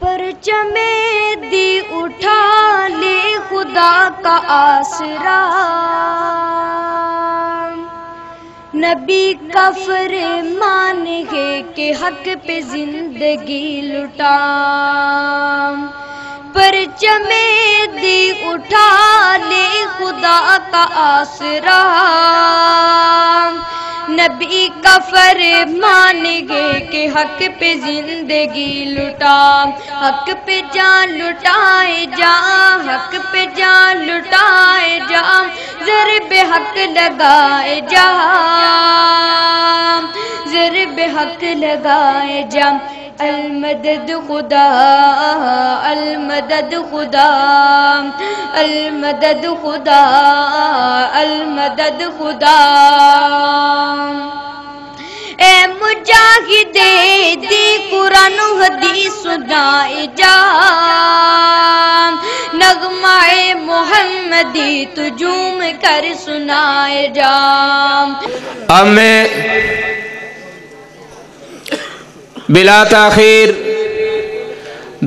پرچم دی اٹھا لے خدا کا آسرا، نبی کا فرمان ہے کہ حق پہ زندگی لٹا، پرچم دی اٹھا لے خدا کا آسرا، نبی کا فرمان ہے کہ حق پہ زندگی لٹا، حق پہ جان لٹائے جا، حق پہ جان لٹائے جا، ضرب حق لگائے جا، ضرب حق لگائے جا، المدد خدا، المدد خدا، المدد خدا، المدد خدا۔ اے مجاہد دی قرآن و حدیث سنائے جا، نغمہ محمدی تجوم کر سنائے جا۔ اب میں بلا تاخیر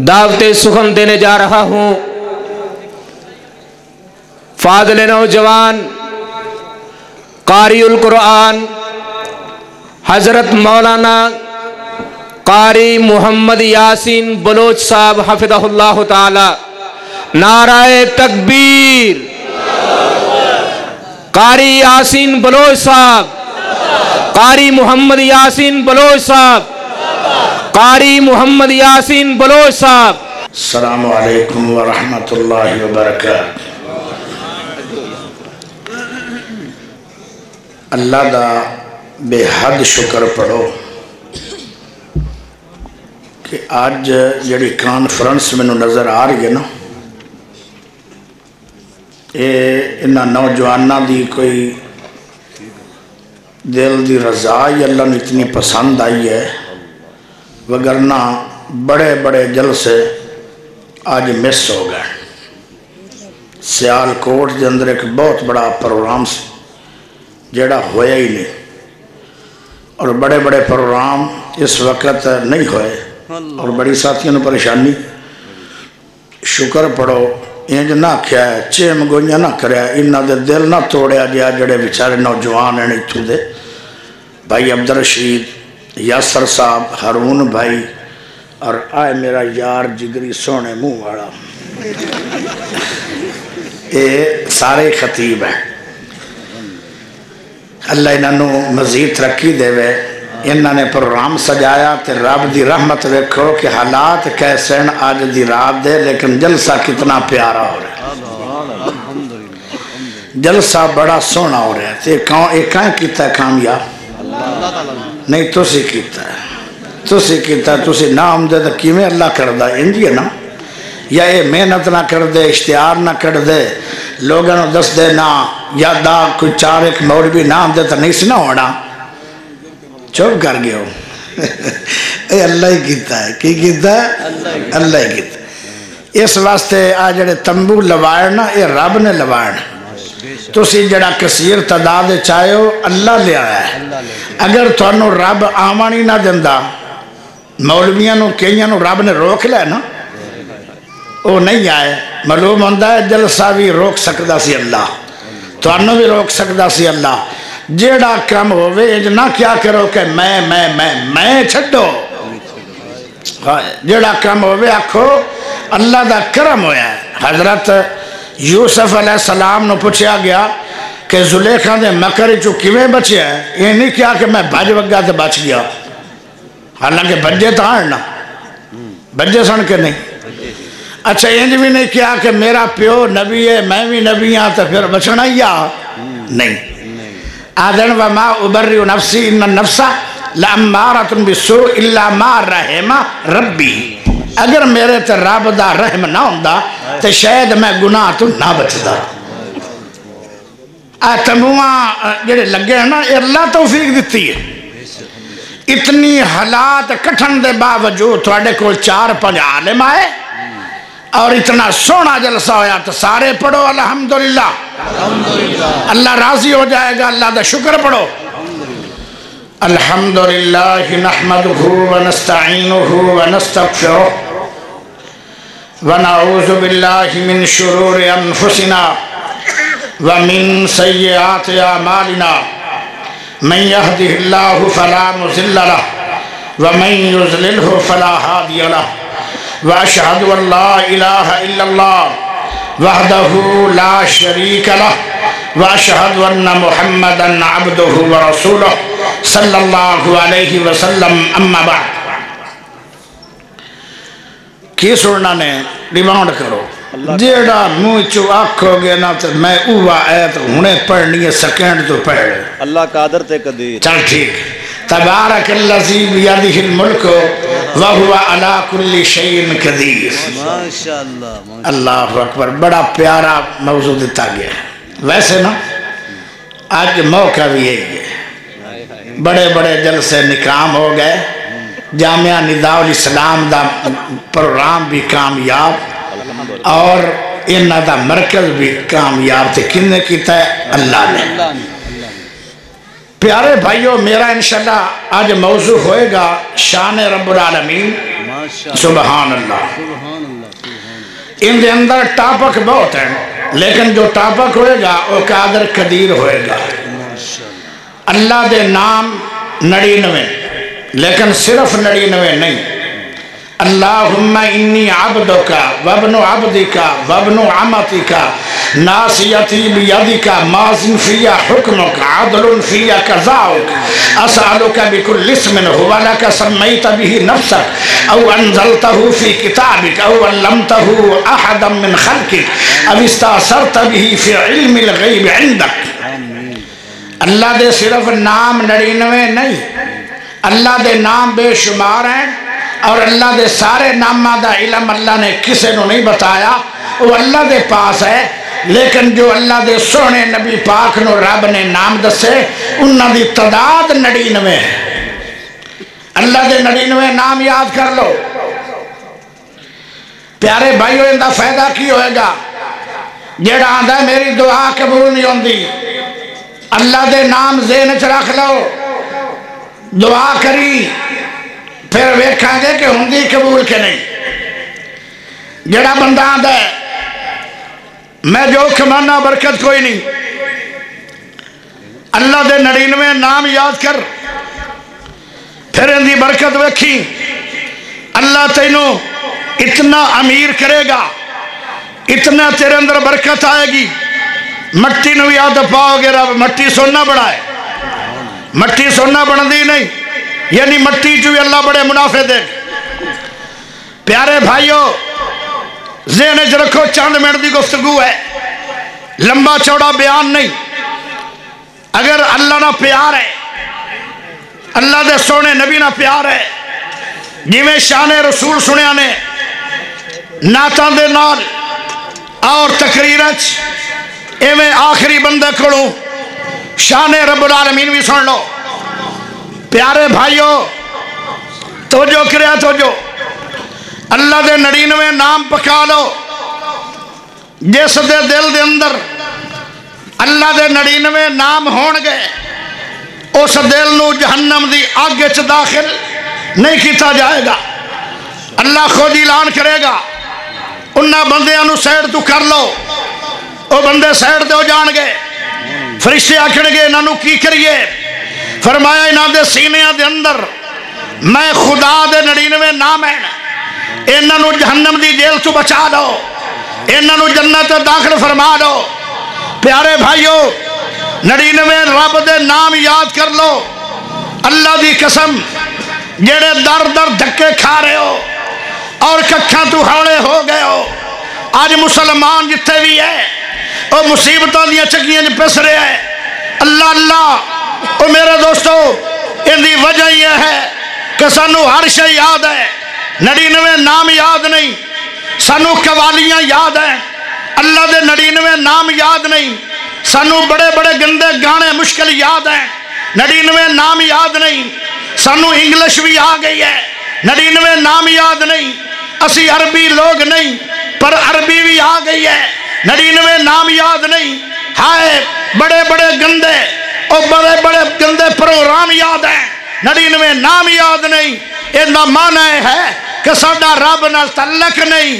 دعوت سخن دینے جا رہا ہوں فاضل نوجوان قاری القرآن حضرت مولانا قاری محمد یاسین بلوچ صاحب حفظہ اللہ تعالی۔ نعرہ تکبیر۔ قاری یاسین بلوچ صاحب، قاری محمد یاسین بلوچ صاحب، قاری محمد یاسین بلوچ صاحب۔ السلام علیکم ورحمۃ اللہ وبرکاتہ۔ اللہ دا بے حد شکر پڑھو کہ آج جڑی کانفرنس میں نظر آ رہی ہے نا، انہاں نوجوانہ دی کوئی دل دی رضا ہی اللہ نے اتنی پسند آئی ہے، وگرنہ بڑے بڑے جلسے آج مس ہو گئے۔ سیالکوٹ دے اندر ایک بہت بڑا پروگرام سی جڑا ہویا ہی نہیں، اور بڑے بڑے پروگرام اس وقت نہیں ہوئے، اور بڑی ساتھیوں نے پریشانی۔ شکر پڑھو انج نہ کیا ہے، چیم گوئیاں نہ کریا، انہاں دے دل نہ توڑیا گیا جڑے بیچارے نوجوان ہیں اتھوں دے، بھائی عبدالرشید، یاسر صاحب، ہارون بھائی، اور آئے میرا یار جگری سونے منہ والا، یہ سارے خطیب ہیں۔ اللہ انہوں مزید ترقی دے وے۔ انہوں نے پروگرام سجایا تے رب دی رحمت ویکھو کہ حالات کیسے ہیں آج دی رات دے، لیکن جلسہ کتنا پیارا ہو رہا ہے، جلسہ بڑا سونا ہو رہا ہے۔ ایک کہیں کیتا ہے کامیاب؟ نہیں، تسی کیتا ہے، تسی کیتا ہے، تسی نام دے تو کیویں اللہ کردہ انجی ہے نا، یا یہ محنت نہ کر دے، اشتہار نہ کر دے، لوگوں نے دس دے نہ، یا دا کوئی چار ایک مولوی نام دے تو نہیں سی نہ ہونا، چوب کر گئے ہو۔ اے اللہ ہی کیتا ہے، کی کیتا ہے؟ اللہ ہی کیتا ہے۔ اس واسطے آج جڑے تمبو لوائے نا، یہ رب نے لوائے نا، تسی جڑا کثیر تعداد چاہے ہو اللہ لے آیا ہے۔ اگر تھانوں رب آمانی نہ دیندہ، مولویاں نو کئیاں نو رب نے روک لیا نا، وہ نہیں آئے، معلوم ہوندہ ہے جلسہ بھی روک سکتا سی اللہ، تھانوں بھی روک سکتا سی اللہ۔ جیڑا کم ہوئے انج نہ کیا کرو کہ میں چھٹو، جیڑا کم ہوئے آکھو اللہ دا کرم ہویا ہے۔ حضرت یوسف علیہ السلام نو پوچھا گیا کہ زلیخا دے مکر چو کیویں بچے ہیں، یہ نہیں کیا کہ میں بھج وگا تے بچ گیا، حالانکہ بجے تو آنا بجے سن کے نہیں۔ اچھا انج بھی نہیں کیا کہ میرا پیو نبی ہے میں بھی نبی ہاں تو پھر بچنا ہی نہیں۔ آدن وما ابرئ نفسی ان النفس لامارۃ بالسوء الا ما رحم ربی، اگر میرے تے رب دا رحم نہ ہوندا تے شاید میں گناہ تو نہ بچدا۔ تمواں جڑے لگے ہیں نا، اللہ توفیق دیتی ہے۔ اتنی حالات کٹھن دے باوجود تھوڑے کول 4-5 عالم آئے اور اتنا سونا جلسہ ہویا، تو سارے پڑھو الحمدللہ۔ اللہ راضی ہو جائے گا، اللہ دا شکر پڑھو۔ الحمدللہ نحمدہ ونستعینہ ونستغفرہ ونعوذ باللہ من شرور انفسنا ومن سیئات اعمالنا من يهده الله فلا مضل له ومن يضلله فلا هادي له واشهد ان لا اله الا الله وحده لا شريك له واشهد ان محمدا عبده ورسوله صلی اللہ علیہ وسلم اما بعد. کی سننا نے ڈیمانڈ کرو جیڑا منہ چو آکھو گے نا تو میں اوہ آیت ہنے پڑھنی ہے سیکنڈ تو پڑھ اللہ قادر تے قدیر. چل ٹھیک. تبارک الذی بیدہ الملک وہو علی کل شیء قدیر. ماشاءاللہ اللہ اکبر. بڑا پیارا موضوع دیتا گیا ہے. ویسے نا آج موقع بھی یہی ہے. بڑے بڑے جلسے نکام ہو گئے. جامعہ نداء الاسلام دا پروگرام بھی کامیاب اور انہاں دا مرکز بھی کامیاب تھے. کن نے کیتا ہے؟ اللہ نے. پیارے بھائیو میرا انشاءاللہ آج موضوع ہوئے گا شان رب العالمین. سبحان اللہ. ان دے اندر ٹاپک بہت ہیں لیکن جو ٹاپک ہوئے گا وہ قادر قدیر ہوئے گا. اللہ دے نام 99 لیکن صرف 99 نہیں. اللہم انی عبدکا وابن عبدکا وابن عمتکا ناسیتی بیدکا ماضٍ فی حکمک عدل فی قضاؤک اسألک بکل اسم هو لک سمیت به نفسک او انزلته فی کتابک او علمته احدا من خلقک او استاثرت به فی علم الغیب عندک. اللہ دے صرف نام 99 نہیں. اللہ دے نام بے شمار ہیں اور اللہ دے سارے نامہ دا علم اللہ نے کسے نو نہیں بتایا. وہ اللہ دے پاس ہے لیکن جو اللہ دے سونے نبی پاک نو رب نے نام دسے انہاں دی تعداد 99 ہے. اللہ دے 99 نام یاد کر لو. پیارے بھائیو ان دا فائدہ کی ہوئے گا؟ جیڑا آندہ ہے میری دعا قبول نہیں ہوندی اللہ دے نام ذہن چ رکھ لو. دعا کری پھر ویکھاں گے کہ ہوندی قبول کے نہیں. جڑا بندہ آندا ہے میں جو کمانا برکت کوئی نہیں اللہ دے 99 نام یاد کر پھر ان دی برکت ویکھی. اللہ تینوں اتنا امیر کرے گا اتنا تیرے اندر برکت آئے گی. مٹی نو یاد پاؤ گے رب مٹی سونا بڑا ہے. مٹی سونا بندی نہیں یعنی مٹی جو اللہ بڑے منافع دے. پیارے بھائیو ذہن وچ رکھو چند منٹ دی گفتگو ہے لمبا چوڑا بیان نہیں. اگر اللہ نہ پیار ہے اللہ دے سونے نبی نہ پیار ہے جویں شان رسول سنیا نے نعتاں دے نال اور تقریراں چ ایویں آخری بندے کولوں شان رب العالمین بھی سن لو. پیارے بھائیو توجہ کریا توجہ. اللہ دے 99 نام پکا لو. جس دے دل دے اندر اللہ دے 99 نام ہون گے اس دل نو جہنم دی آگ وچ داخل نہیں کیتا جائے گا. اللہ خود اعلان کرے گا انہاں بندیاں نو سائیڈ تو کر لو. وہ بندے سائیڈ تے ہو جان گے. فرشتے آکھن گے انہاں نو کی کریے؟ فرمایا انہاں دے سینیاں دے اندر میں خدا دے 99 نام ہیں. انہاں نو جہنم دی جیل تو بچا دو. انہاں نو جنت داخل فرما دو. پیارے بھائیو 99 رب دے نام یاد کر لو. اللہ دی قسم جڑے در در دھکے کھا رہے ہو اور ککھاں تو ہاڑے ہو گئے ہو آج مسلمان جتھے بھی ہے وہ مصیبتوں دیا چکیاں پس رہے ہیں. اللہ اللہ وہ میرے دوستو ان دی وجہ یہ ہے کہ سانو ہر شے یاد ہے 99 نام یاد نہیں. سانو قوالیاں یاد ہیں اللہ دے 99 نام یاد نہیں. سانو بڑے بڑے گندے گانے مشکل یاد ہیں 99 نام یاد نہیں. سانو انگلش بھی آ گئی ہے 99 نام یاد نہیں. اسی عربی لوگ نہیں پر عربی بھی آ گئی ہے 99 نام یاد نہیں. ہائے بڑے بڑے گندے اور بڑے بڑے گندے پروگرام یاد ہیں 99 نام یاد نہیں. یہ معنی ہے کہ ساڈا رب نال تعلق نہیں.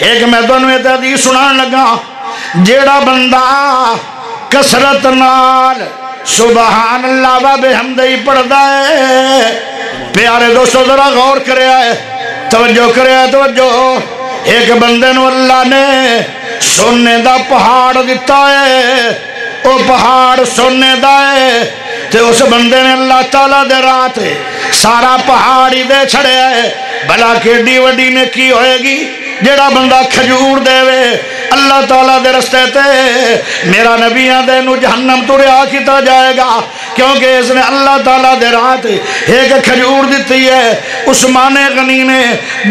ایک میں تمہیں ایک حدیث سنان لگا، جیڑا بندہ کسرت نال سبحان اللہ و بحمدہ پڑھدا ہے، پیارے دوستو ذرا غور کرے آئے، توجہ کرے آئے، توجہ، ایک بندے نو اللہ نے سونے دا پہاڑ دیتا ہے، او پہاڑ سونے دا ہے، تے اس بندے نے اللہ تعالیٰ دے رات سارا پہاڑی دے چھڑے ہے، بھلا کیڈی وڈی نے کی ہوئے گی جیڑا بندہ کھجور دے وے اللہ تعالیٰ دے رستے تے، میرا نبی آدھے نو جہنم تو رہا کیتا جائے گا، کیونکہ اس نے اللہ تعالیٰ دے رات ایک کھجور دیتی ہے۔ عثمان غنی نے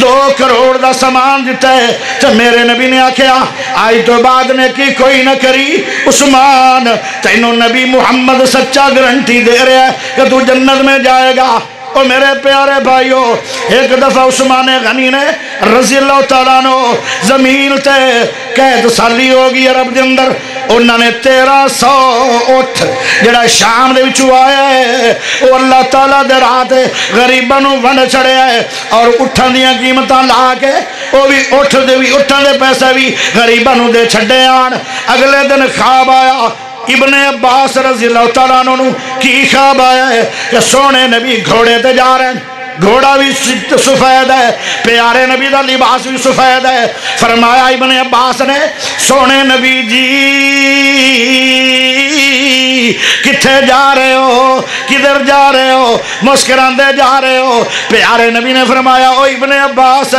2 کروڑ دا سامان دیتا ہے، تو میرے نبی نے آکھیا آئی تو بعد نے کی کوئی نہ کری، عثمان تینوں نبی محمد سچا گارنٹی دے رہا ہے کہ تو جنت میں جائے گا۔ اور میرے پیارے بھائیو، ایک دفعہ عثمان غنی نے رضی اللہ تعالیٰ عنہ زمین تے قید سالی ہوگی عرب دے اندر، انہوں نے 1300 اٹھ جڑا شام دے وچوں آیا ہے وہ اللہ تعالیٰ دے رات غریباں نو ونڈ چھڑیا ہے، اور اٹھاں دیاں قیمتاں لا کے وہ بھی اٹھ دے بھی اٹھاں دے پیسے بھی غریباں نو دے چھڑے آن۔ اگلے دن خواب آیا، ابن عباس رضی اللہ تعالیٰ عنہ کی خواب آیا ہے کہ سونے نبی گھوڑے تے جا رہے ہیں، گھوڑا بھی سفید ہے، پیارے نبی دا لباس بھی سفید ہے۔ فرمایا ابن عباس نے سونے نبی جی کتھے جا رہے ہو، کدھر جا رہے ہو، مسکران دے جا رہے ہو؟ پیارے نبی نے فرمایا او ابن عباس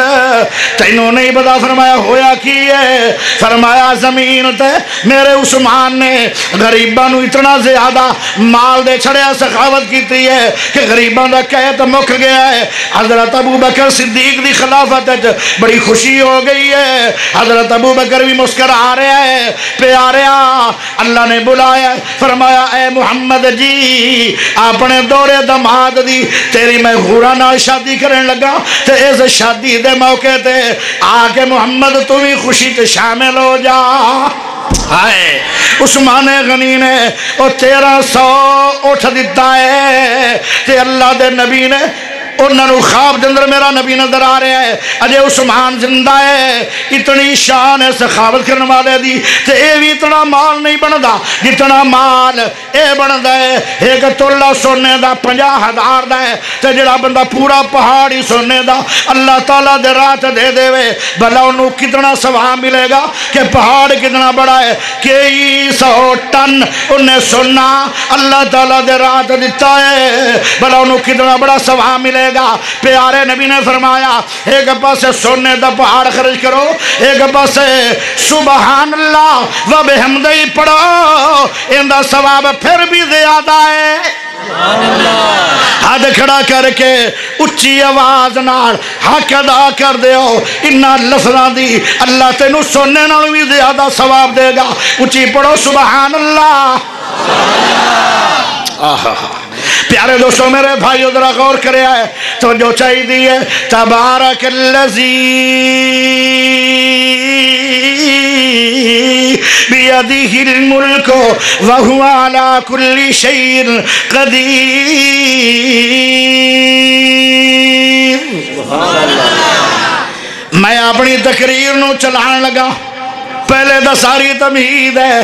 تینوں نہیں پتا؟ فرمایا ہویا کی ہے؟ فرمایا زمین تے میرے عثمان نے غریباں نو اتنا زیادہ مال دے چھڑیا سخاوت کیتی ہے کہ غریباں دا قحط مک گیا ہے۔ حضرت ابو بکر صدیق دی خلافت بڑی خوشی ہو گئی ہے، حضرت ابو بکر بھی مسکرا رہا ہے۔ پیاریا اللہ نے بلایا، فرمایا اے محمد جی اپنے دورے دماد دی تیری میں غورا نال شادی کرن لگا، تے اس شادی دے موقع تے آ کے محمد تو بھی خوشی تے شامل ہو جا۔ ہائے عثمان غنی نے وہ 1300 اٹھ دیتا ہے، تے اللہ دے نبی نے انہوں نے خواب دے اندر میرا نبی نظر آ رہا ہے، اجے عثمان زندہ ہے، اتنی شان ہے سخاوت کرنے والے دی، تے اے بھی اتنا مال نہیں بندا جتنا مال اے بندا ہے۔ ایک تولہ سونے دا 50,000 دا ہے، تے جڑا بندہ پورا پہاڑی سونے دا اللہ تعالیٰ دے رات دے دے وے، بھلا انہوں کتنا ثواب ملے گا کہ پہاڑ کتنا بڑا ہے، کئی 100 ٹن انہیں سونا اللہ تعالیٰ دے رات دیتا ہے، بھلا انہوں کتنا بڑا ثواب ملے گا۔ پیارے نبی نے فرمایا ایک پاسے سونے دا پہاڑ خرچ کرو، ایک پاسے سبحان اللہ و بحمدہ پڑھو، ان دا ثواب پھر بھی زیادہ ہے۔ ہاتھ کھڑا کر کے اچھی آواز نال حق ادا کر دیو، انہاں لفظاں دی اللہ تینوں سونے نال بھی زیادہ ثواب دے گا۔ اچھی پڑھو سبحان اللہ۔ پیارے دوستو میرے بھائیو ذرا غور کرے آئے تو جو چاہی دیئے تبارک اللذی بیدیہ الملک وہو علی کل شیء قدیر۔ میں اپنی تقریر نو چلان لگا، پہلے دا ساری تمہید ہے،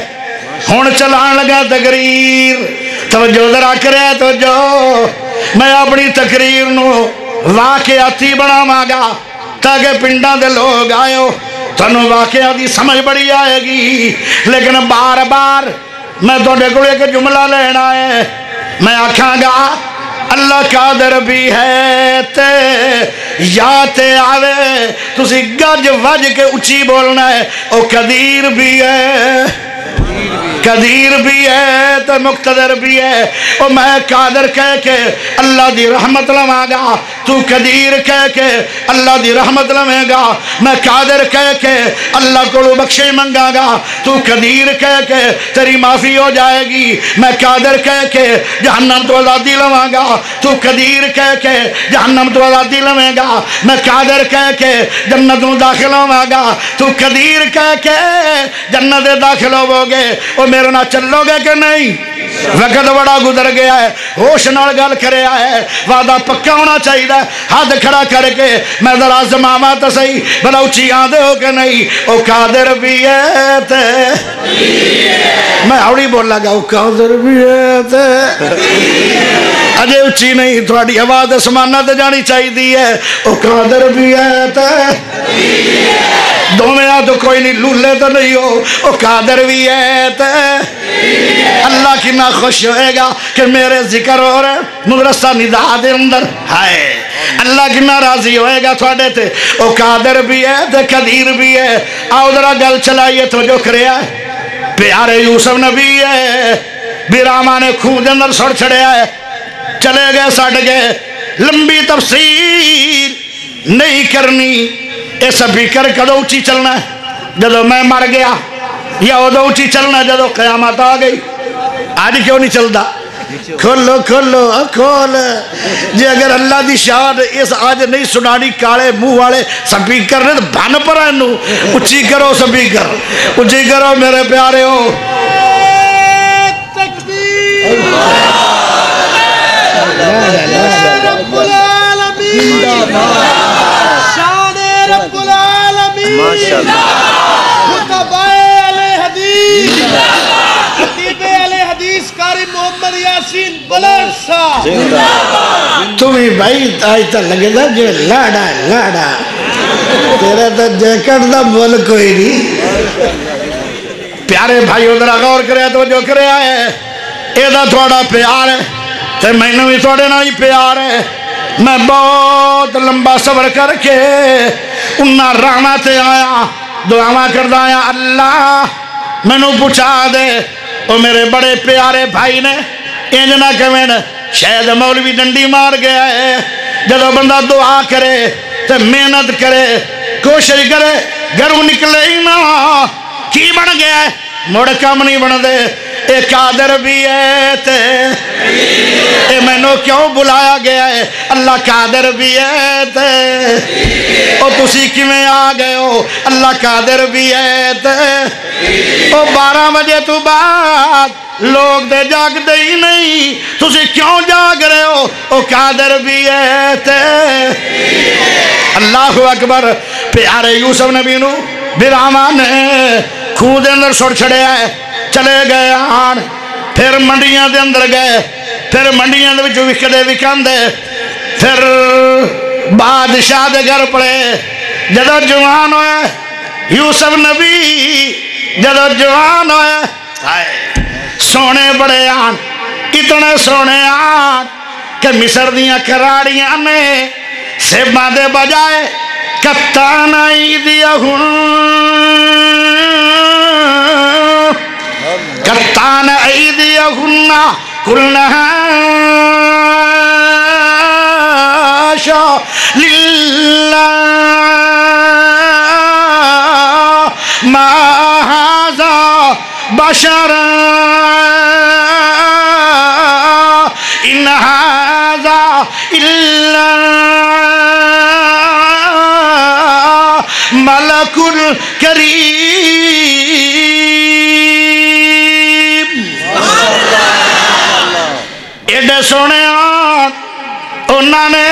ہون چلان لگا تقریر، توجہ ذرا کرے توجہ۔ میں اپنی تقریر نو واقعاتی بناواں گا تاکہ پنڈاں دے لوگ آئے تانوں واقعہ دی سمجھ بڑی آئے گی، لیکن بار بار میں تواڈے کول ایک جملہ لینا ہے، میں آکھاں گا اللہ قادر بھی ہے تے یا تے آوے، تسی گج وج کے اچھی بولنا ہے، او قدیر بھی ہے، قدیر بھی ہے تو مقتدر بھی ہے۔ اور میں قادر کہہ کے اللہ دی رحمت لواں گا، تو قدیر کہہ کے اللہ دی رحمت لویں گا، میں قادر کہہ کے اللہ کو بخشش منگا گا، تو قدیر کہہ کے تیری معافی ہو جائے گی، میں قادر کہہ کے جہنم تو آزادی لواں گا، تو قدیر کہہ کے جہنم تو آزادی لویں گا، میں قادر کہہ کے جنت میں داخل ہوں گا، تو قدیر کہہ کے جنت داخل ہوو گے۔ اور میرے نہ چلو گے کہ نہیں؟ وقت بڑا گزر گیا ہے، ہوش نال گل کریا ہے، وعدہ پکا ہونا چاہیے، ہاتھ کھڑا کر کے میں ذرا زماما تو صحیح بلا اچھی آدھے ہو کہ نہیں، او قادر بھی ہے تے میں اوڑی بولا گا، او قادر بھی ہے تے اجے اچھی نہیں، تھوڑی آواز اسمانہ تے جانی چاہیے ہے، او قادر بھی ہے تے دومیا تو کوئی نہیں، لولے تو نہیں ہو، او قادر بھی ہے تے اللہ کی نہ خوش ہوئے گا کہ میرے ذکر اور مدرسہ ندا دے اندر ہائے، اللہ کی نہ راضی ہوئے گا تھوڑے تے، او قادر بھی ہے تے قدیر بھی ہے۔ آؤ ذرا گل چلائیے تو جو کریا ہے، پیارے یوسف نبی ہے، بیراما نے خوہ دے اندر سڑ چھڑیا ہے، چلے گئے سڑ گئے، لمبی تفسیر نہیں کرنی، اے سپیکر کدو اچھی چلنا ہے جدو میں مر گیا، یا ادو اچھی چلنا جدو قیامت آ گئی؟ آج کیوں نہیں چلتا؟ کھولو کھولو کھول، جی اگر اللہ دی شان اس آج نہیں سنانی کالے منہ والے سپیکر نے تو بھن پر اینو اچھی کرو، سپیکر اچھی کرو میرے پیارے ہو۔ تکبیر رب العالمین، شان رب العالمین، خطبہ علیہ حدیث، خطیب علیہ حدیث قاری محمد یاسین بلند صاحب۔ تمہیں بھائی آج تک لگے دا جو لاڑا لاڑا تیرا تو جیکٹ دا بول کوئی نہیں۔ پیارے بھائی ادھر غور کریا تو جو کریا ہے، اے دا تھوڑا پیار ہے تے میں نے بھی تھوڑے نہ ہی پیار ہے۔ میں بہت لمبا سفر کر کے انہاں راما تے آیا، دعاواں کردہ آیا، اللہ میں نو پوچھا دے، او میرے بڑے پیارے بھائی نے انج نہ کہیں شاید مولوی ڈنڈی مار گیا ہے۔ جدو بندہ دعا کرے تو محنت کرے، کوشش کرے، گھروں نکلے ہی نہ کی بن گیا ہے، مڑ کم نہیں بن دے۔ اے قادر بھی ہے تے اے میں نو کیوں بلایا گیا ہے، اللہ قادر بھی ہے تے او تسی کیویں آ گئے ہو، اللہ قادر بھی ہے تے او 12 بجے تو بعد لوگ دے جاگ دے ہی نہیں، تسی کیوں جاگ رہے ہو، او قادر بھی ہے تے اللہ اکبر۔ پیارے یوسف نبی نو بیراما نے خوہ دے اندر سڑ چھڑیا ہے، چلے گئے آن، پھر منڈیاں دے اندر گئے، پھر منڈیاں دے وچوں وکدے وکاندے، پھر بادشاہ دے گھر پڑے، جدو جوان ہوئے یوسف نبی، جدو جوان ہوئے سونے بڑے آن، اتنے سونے آن کہ مصر دیاں کراڑیاں نے سیباں دے بجائے کپتان ایدیہن، کپتان ایدیہن کلنہا شا للہ ما ھذا بشرا ان ھذا الا ملک کریم۔ ایڈے سونے انہوں نے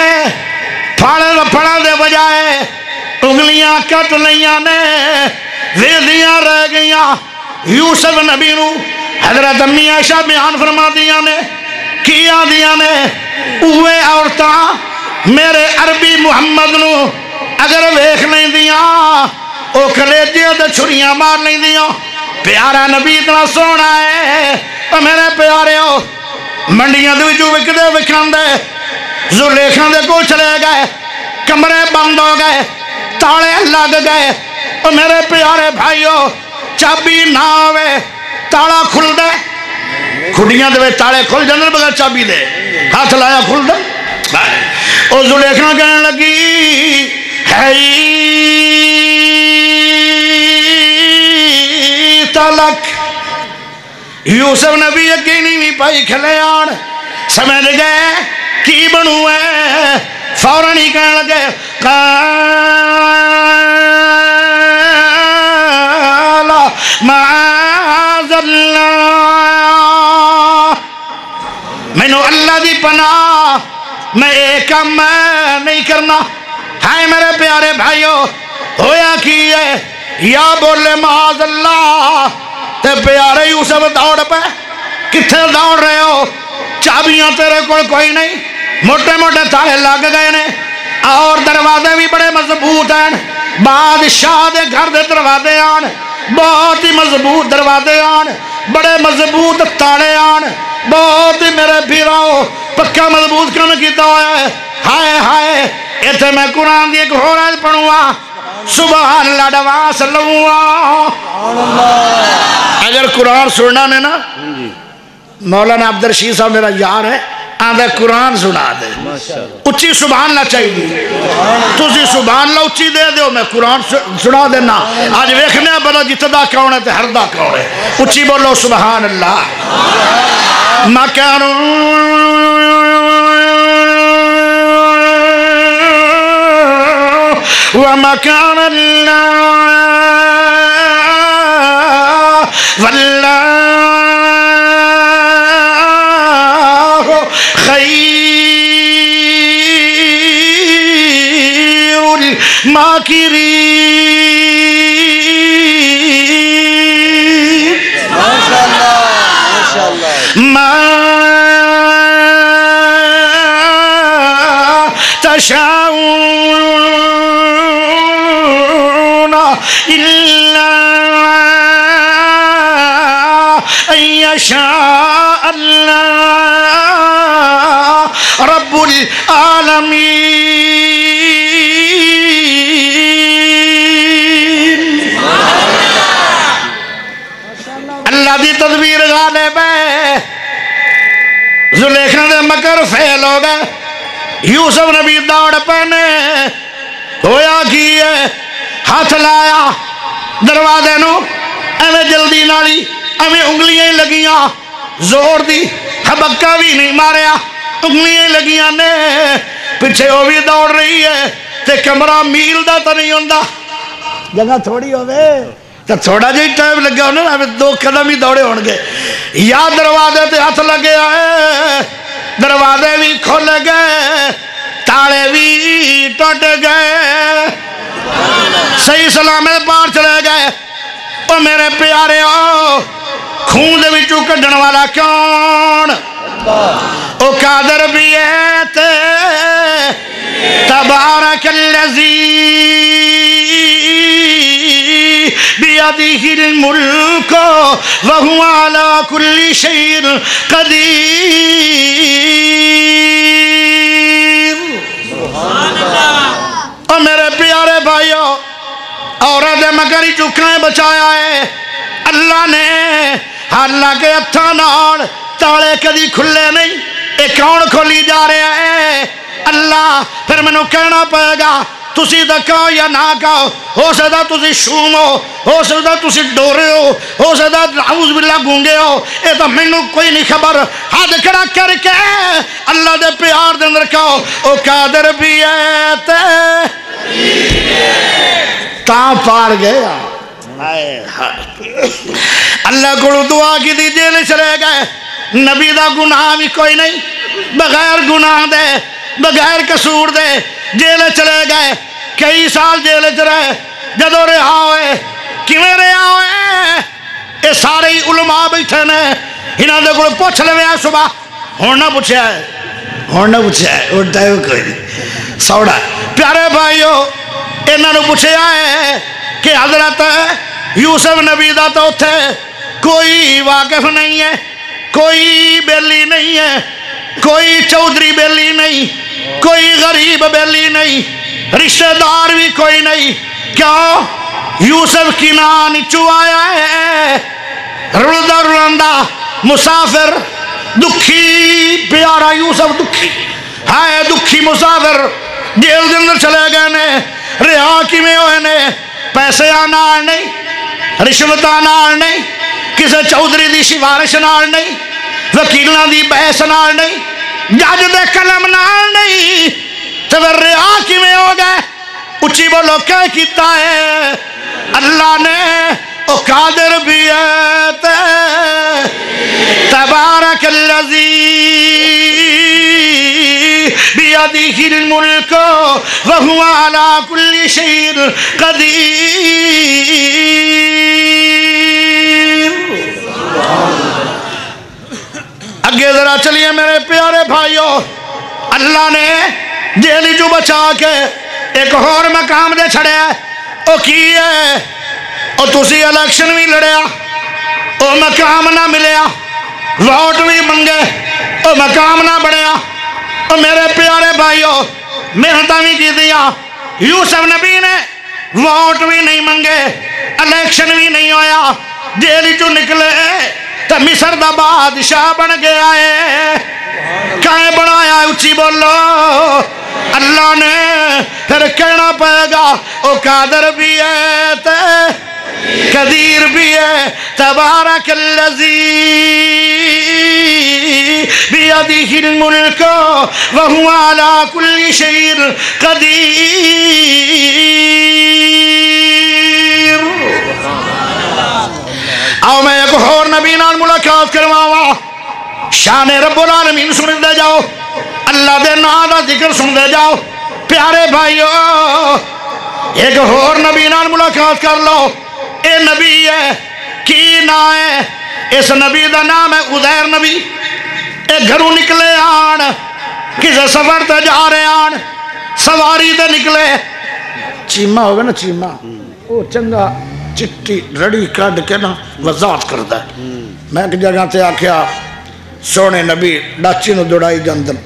پھڑا دے بجائے انگلیاں کٹ لیاں نے، ویدیاں رہ گئیاں۔ یوسف نبی نو حضرت امی عائشہ بیان فرما دیاں نے، کیا دیاں نے، اوے عورتاں میرے عربی محمد نو اگر ویکھ نہیں دیاں او کلیجے تے چھریاں مار نہیں دیاں۔ پیارا نبی اتنا سونا ہے، او میرے پیارے ہو، منڈیاں دے وچوں وکدے وکھاندے زلیخاں دے کول چلے گئے، کمرے بند ہو گئے، تالے لگ گئے۔ او میرے پیارے بھائیو، چابی نہ ہوئے تالا کھل دے، کھڑیاں دے تالے کھل جاندے بغیر چابی دے، ہاتھ لایا کھل دے۔ او زلیخاں کہنے لگی ہے تلک، یوسف نبی یقینی نہیں پائی کھلے آن، سمجھ گئے کی بنو ہے، فوراً ہی کہنے لگے قال معاذ اللہ پناہ میں ایک کام نہیں کرنا. ہے میرے پیارے بھائیو ہویا کی ہے یا بولے معاذ اللہ تے پیارے یوسف دوڑ پہ کتھے دوڑ رہے ہو چابیاں تیرے کوئی نہیں موٹے موٹے تالے لگ گئے نے اور دروازے بھی بڑے مضبوط ہیں بادشاہ دے گھر دے دروازے آن بہت ہی مضبوط دروازے آن بڑے مضبوط تالے آن بہت ہی میرے بھیراؤ پکا مضبوط کم کیتا ہوا ہے. ہائے ہائے ایتھے میں قرآن دی ایک ہو رہا پڑھوں گا سبحان اللہ ڈواس لوں. اگر قرآن سننا نے نا مولانا عبدالرشید صاحب میرا یار ہے آدھا قرآن سنا دے اچھی سبحان اللہ چاہیے تسی سبحان اللہ اچھی دے دیو میں قرآن سنا دینا. آج ویکھنے بلا جتدا کون ہے تے ہردا کون ہے اچھی بولو سبحان اللہ. مکانو ومكان الله والله خير الماكرين. ما شاء الله ما شاء الله. ما تشاءون إلا أن يشاء الله رب العالمين. اللہ دی تدبیر غالب ہے زلیخا دے مکر فیل ہو گئے یوسف نبی دوڑ پہنے ہویا کی ہے ہاتھ لایا دروازے نو ایویں جلدی نالی ایویں انگلیاں ہی لگیاں زور دی ہبکا بھی نہیں ماریا انگلیاں ہی لگیاں نے پیچھے وہ بھی دوڑ رہی ہے تے کمرہ میل دا تو نہیں ہوندا جگہ تھوڑی ہوئے تو تھوڑا جی ٹائم لگا ہونا نا دو قدم ہی دوڑے ہون گے یا دروازے تے ہاتھ لگے آئے دروازے بھی کھل گئے تالے بھی ٹوٹ گئے صحیح سلامت باہر چلے گئے. او میرے پیارے خون دے وچوں کڈن والا کون او قادر بھی ہے تے تبارک الذی بیدہ الملک وہو علی کل شیء قدیر. او میرے پیارے بھائیو عورت مکری چکھائیں بچایا ہے اللہ نے. اللہ کے ہتھاں نال تالے کدی کھلے نہیں اے کون کھولی جا رہا ہے اللہ. پھر مینوں کہنا پائے گا تسی دا کہو یا نہ کہو ہو سکتا تسی شوم ہو سکتا تسی ڈورے ہو سکتا نعوذ باللہ گونگے ہو اے تو مینوں کوئی نہیں خبر. ہاتھ کھڑا کر کے اللہ دے پیار دے اندر کہو او قادر بھی ہے تے تاں پار گیا. اللہ کو دعا کی دی جیل چلے گئے نبی دا گناہ بھی کوئی نہیں بغیر گناہ دے بغیر قصور دے جیل چلے گئے کئی سال جیل چ رہے جدو رہا ہوئے کیویں رہا ہوئے یہ سارے ہی علماء بیٹھے نے انہاں دے کول پوچھ لوے صبح ہن نہ پوچھیا ہے اٹھتا ہے کوئی نہیں سوڑا. پیارے بھائیو انہاں نوں پوچھیا ہے کہ حضرت یوسف نبی دا تو اتھے کوئی واقف نہیں ہے کوئی بیلی نہیں ہے کوئی چودھری بیلی نہیں کوئی غریب بیلی نہیں رشتہ دار بھی کوئی نہیں کیوں یوسف کی نان چو آیا ہے رلدہ رلندہ مسافر دکھی پیارا یوسف دکھی ہائے دکھی مسافر جیل دے اندر چلے گئے نے رہا کی میں ہوئے نے پیسے آنال نہیں رشوت آنال نہیں کسے چودھری دی سفارش نال نہیں وکیلنا دی بحث نال نہیں جج دے قلم نال نہیں تو رہا کی میں ہو گئے اچھی بولو کیا کیتا ہے اللہ نے او قادر بھی ہے تے تبارک الذی بیدہ الملک وہو علی کل شیء قدیر۔ اگے ذرا چلیے میرے پیارے بھائیو، اللہ نے جیلی جو بچا کے ایک اور مقام دے چھڑے ہے، او کی ہے، او تسی الیکشن بھی لڑیا، او مقام نہ ملیا، ووٹ بھی منگے، او مقام نہ بڑھیا۔ او میرے پیارے بھائیو، محنتاں بھی کی دیا، یوسف نبی نے ووٹ بھی نہیں منگے، الیکشن بھی نہیں ہویا، جیلی جو نکلے تو مصر دا بادشاہ بن گیا ہے۔ کائیں بنایا اچھی بولو، اللہ نے پھر کہنا پائے گا او قادر بھی ہے تے قدیر بھی ہے۔ تبارک الذی بیدہ الملک وہو علی کل شیء قدیر۔ آؤ میں ایک اور نبی نال ملاقات کرواواں، شان رب العالمین سن دے جاؤ، اللہ دے نام دا ذکر سن دے جاؤ۔ پیارے بھائیو، ایک اور نبی نال ملاقات کر لو، اے نبی ہے، کی نام ہے؟ اس نبی دا نام ہے عزیر نبی۔ اے گھروں نکلے آن، کسے سفر تے جا رہے آن، سواری تے نکلے، چیمہ ہوگا نا چیمہ، وہ چنگا چٹی رڑی کڈ کے نا وضاحت کرتا ہے۔ میں ایک جگہ تے آکھیا سونے نبی ڈاچی نو دوڑائی جاندن،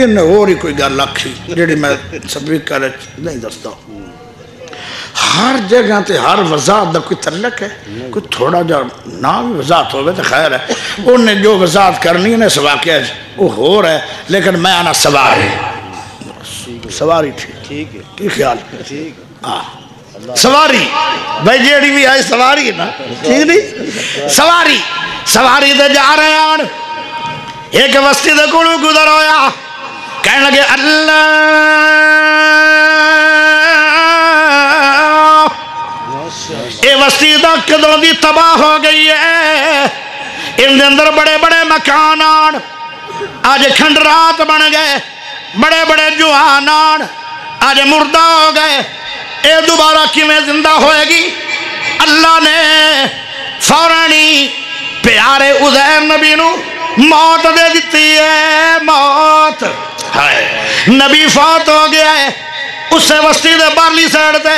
ان اور ہی کوئی گل آکھی جیڑی میں سپیکر نہیں دستا۔ ہر جگہ تے ہر وضاحت دا کوئی تعلق ہے، کوئی تھوڑا جا نہ بھی وضاحت ہوگا تو خیر ہے۔ انہیں جو وضاحت کرنی ہے اس واقعہ وہ ہو رہا ہے، لیکن میں آنا سواری سواری ٹھیک ہے، کی خیال سواری بھائی جیڑی بھی آئی سواری نا، ٹھیک نہیں؟ سواری دے جا رہے ہیں، ایک وستی دے کولوں گزر ہویا، کہنے لگے اللہ اے وستی دا کدوں دی تباہ ہو گئی ہے، ان دے اندر بڑے بڑے مکان آن، آج کھنڈرات بن گئے، بڑے بڑے جوان آن آج مردہ ہو گئے، اے دوبارہ کیویں زندہ ہوئے گی؟ اللہ نے فورانی پیارے عزیر نبی نو موت دے دیتی ہے، موت نبی فوت ہو گیا ہے، اس سے وسطی دے بارلی سیڑ تے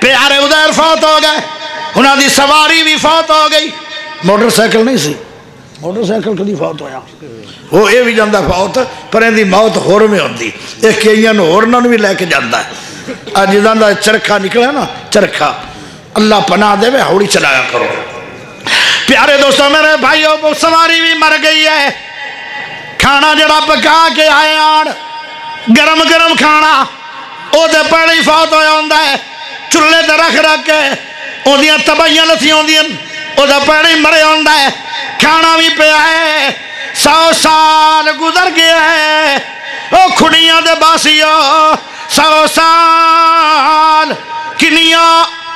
پیارے عزیر فوت ہو گئے، انہاں دی سواری بھی فوت ہو گئی۔ موٹر سائیکل نہیں سی، موٹر سائیکل کدی فوت ہویا، وہ اے بھی جاندہ فوت، پر ان دی موت ہور میں ہوندی، ایک کئیان ہورناں بھی لے کے جاندہ ہے۔ آج جاندہ چرکھا نکلا نا، چرکھا، اللہ پناہ دے میں ہوڑی چلایا کرو۔ پیارے دوستوں میرے بھائیوں، سواری بھی مر گئی ہے، کھانا جڑا پکا کے آئے آن، گرم گرم کھانا، او دے پہلے ہی فوت ہویا ہوندہ ہے، چلے دے رکھ کے، او دیاں تباہیاں لتھی ہوندیاں، او دے پہلے ہی مرے ہوندہ ہے، کھانا بھی پہ آئے، 100 سال گزر گیا ہے، او کھڑیاں دے باسیوں، 100 سال کنیاں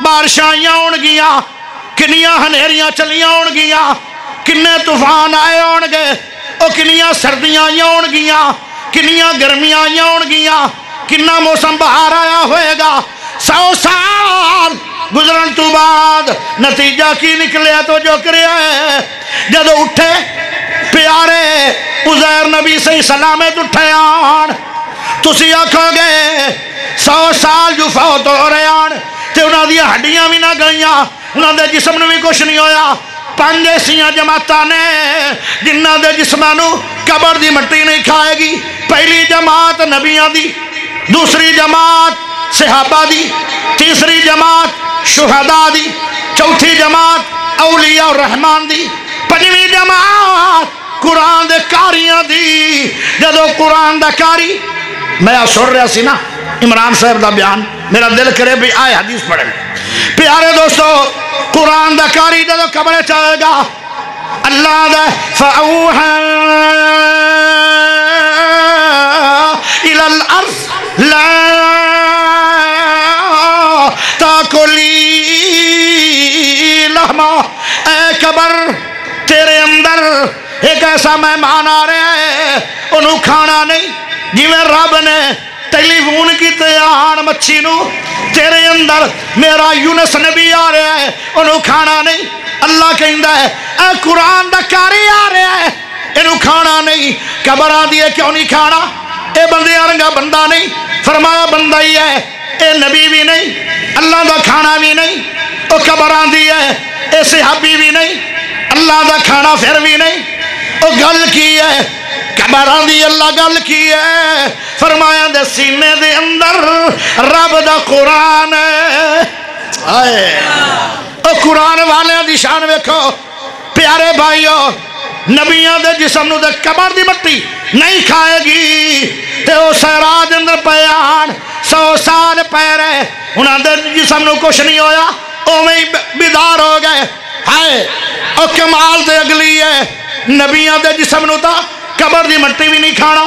بارشائیاں ہون گیاں، کنیاں ہنیریاں چلیاں ہون گیاں، کنے طوفان آئے ہون گے، او کنیاں سردیاں آئیاں ہون گیاں، کنیاں گرمیاں آئیاں ہون گیاں، کنا موسم بہار آیا ہوئے گا۔ 100 سال گزرن تو بعد نتیجہ کی نکلے تو جو کرے جدو اٹھے پیارے عزیر نبی سے سلامت اٹھے آن، تسی آکھو گے 100 سال جو فوت ہو رہے آن تے انہاں دیا ہڈیاں بھی نہ گئیاں، انہاں دے جسم نے بھی کچھ نہیں ہویا۔ 5 ایسیاں جماعتاں نے جنہاں دے جسمانو قبر دی مٹی نہیں کھائے گی۔ پہلی جماعت نبیاں دی، دوسری جماعت صحابہ دی، تیسری جماعت شہداء دی، چوتھی جماعت اولیاء الرحمن دی، 5ویں جماعت قرآن دے کاریاں دی۔ جدو قرآن دا کاری میں سن رہا سی نا عمران صاحب دا بیان، میرا دل کرے بھی آئے حدیث پڑھیں۔ پیارے دوستو قرآن دا کاری جدو قبرے چاہے گا، اللہ دا فَأَوْحَا إِلَى الْأَرْضِ لَا تَأْكُلِي لَحْمَا، اے قبر تیرے اندر ایک ایسا مہمان آ رہا ہے انہوں کھانا نہیں جویں رب نے ٹیلی فون کیتے آن مچھی نو تیرے اندر میرا یونس نبی آ رہا ہے انہوں کھانا نہیں اللہ کہندا ہے اے قرآن دا کاری آ رہا ہے انہوں کھانا نہیں قبر آدھی ہے کیوں نہیں کھانا اے بندے آرنگا بندہ نہیں فرمایا بندہ ہی ہے اے نبی بھی نہیں اللہ دا کھانا بھی نہیں او قبر آدھی ہے اے صحابی بھی نہیں اللہ دا کھانا پھر بھی نہیں او گل کی ہے قبر آدھی اللہ گل کی ہے فرمایا دے سینے دے اندر رب دا قرآن ہے آئے او قرآن والے دی شان ویکھو پیارے بھائیو نبیاں دے جسم نو دے قبر دی مٹی نہیں کھائے گی تے او سیراج اندر پیان 100 سال پہ رہے انہاں دے جسم نو کچھ نہیں ہویا او میں بیدار ہو گئے ہائے او کمال دے اگلی ہے نبیاں دے جسم نو تا قبر دی مٹی بھی نہیں کھانا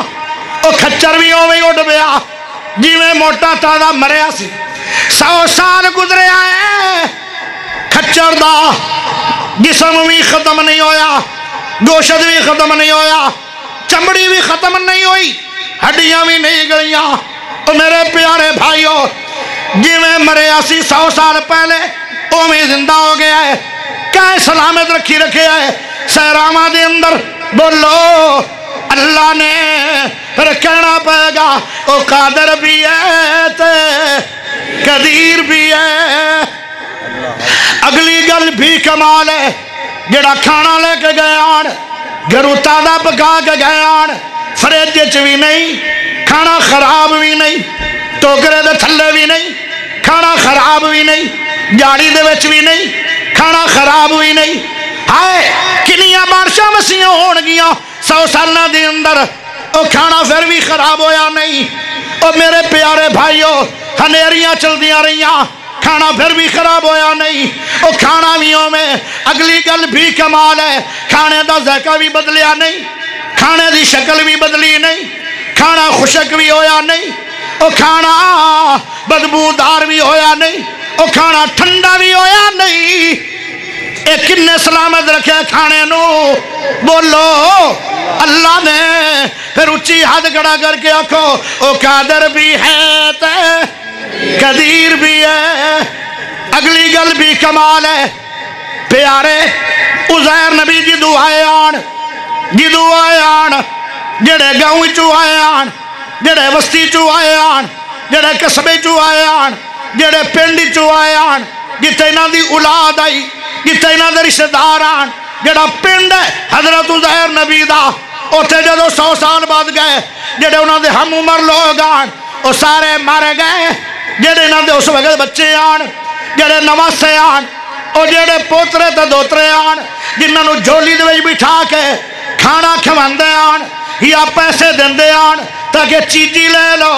او کھچر بھی او میں اڑ پیا جی میں موٹا تازہ مریا سی 100 سال گزرے آئے کھچر دا جسم بھی ختم نہیں ہویا گوشت بھی ختم نہیں ہویا چمڑی بھی ختم نہیں ہوئی ہڈیاں بھی نہیں گلیاں او میرے پیارے بھائیو جی میں مریا سی 100 سال پہلے او میں زندہ ہو گیا ہے کہیں سلامت رکھی رکھے ہے سہراما دے اندر بولو اللہ نے پھر کہنا پائے گا او قادر بھی ہے تے قدیر بھی ہے اگلی گل بھی کمال ہے جڑا کھانا لے کے گئے آن گھروں تازہ پکا کے گئے آن فریج بھی نہیں کھانا خراب بھی نہیں ٹوکرے دے تھلے بھی نہیں کھانا خراب بھی نہیں جاڑی دے وچ بھی نہیں کھانا خراب بھی نہیں ہائے کنیاں بارشاں مسیحاں ہون گیاں 100 سالہ دے اندر او کھانا پھر بھی خراب ہویا نہیں او میرے پیارے بھائیو ہنیریاں چل دیاں رہیاں کھانا پھر بھی خراب ہویا نہیں او کھانا بھی میں اگلی گل بھی کمال ہے کھانے دا ذائقہ بھی بدلیا نہیں کھانے دی شکل بھی بدلی نہیں کھانا خشک بھی ہویا نہیں او کھانا بدبودار بھی ہویا نہیں او کھانا ٹھنڈا بھی ہویا نہیں اے کنے سلامت رکھے کھانے نو بولو اللہ نے پھر اچھی حد کڑا کر کے آکھو او قادر بھی ہے تے قدیر بھی ہے اگلی گل بھی کمال ہے پیارے عزیر نبی جدو آئے آن جڑے گاؤں چو آئے آن جڑے وستی چو آئے آن جڑے قصبے چو آئے آن جڑے پنڈی چو آئے آن جتے انہاں دی اولاد آئی جتے انہاں دے رشتہ دار آن جڑا پنڈ ہے حضرت عزیر نبی دا اوتھے جدو 100 سال بعد گئے جڑے انہاں دے ہم عمر لوگ آن او سارے مارے گئے جڑے انہاں دے اس وقت بچے آن جڑے نواسے آن او جڑے پوترے تے دوترے آن جنہاں نو جھولی دے وچ بٹھا کے کھانا کھواندے آن یا پیسے دیندے آن تاکہ چیزی لے لو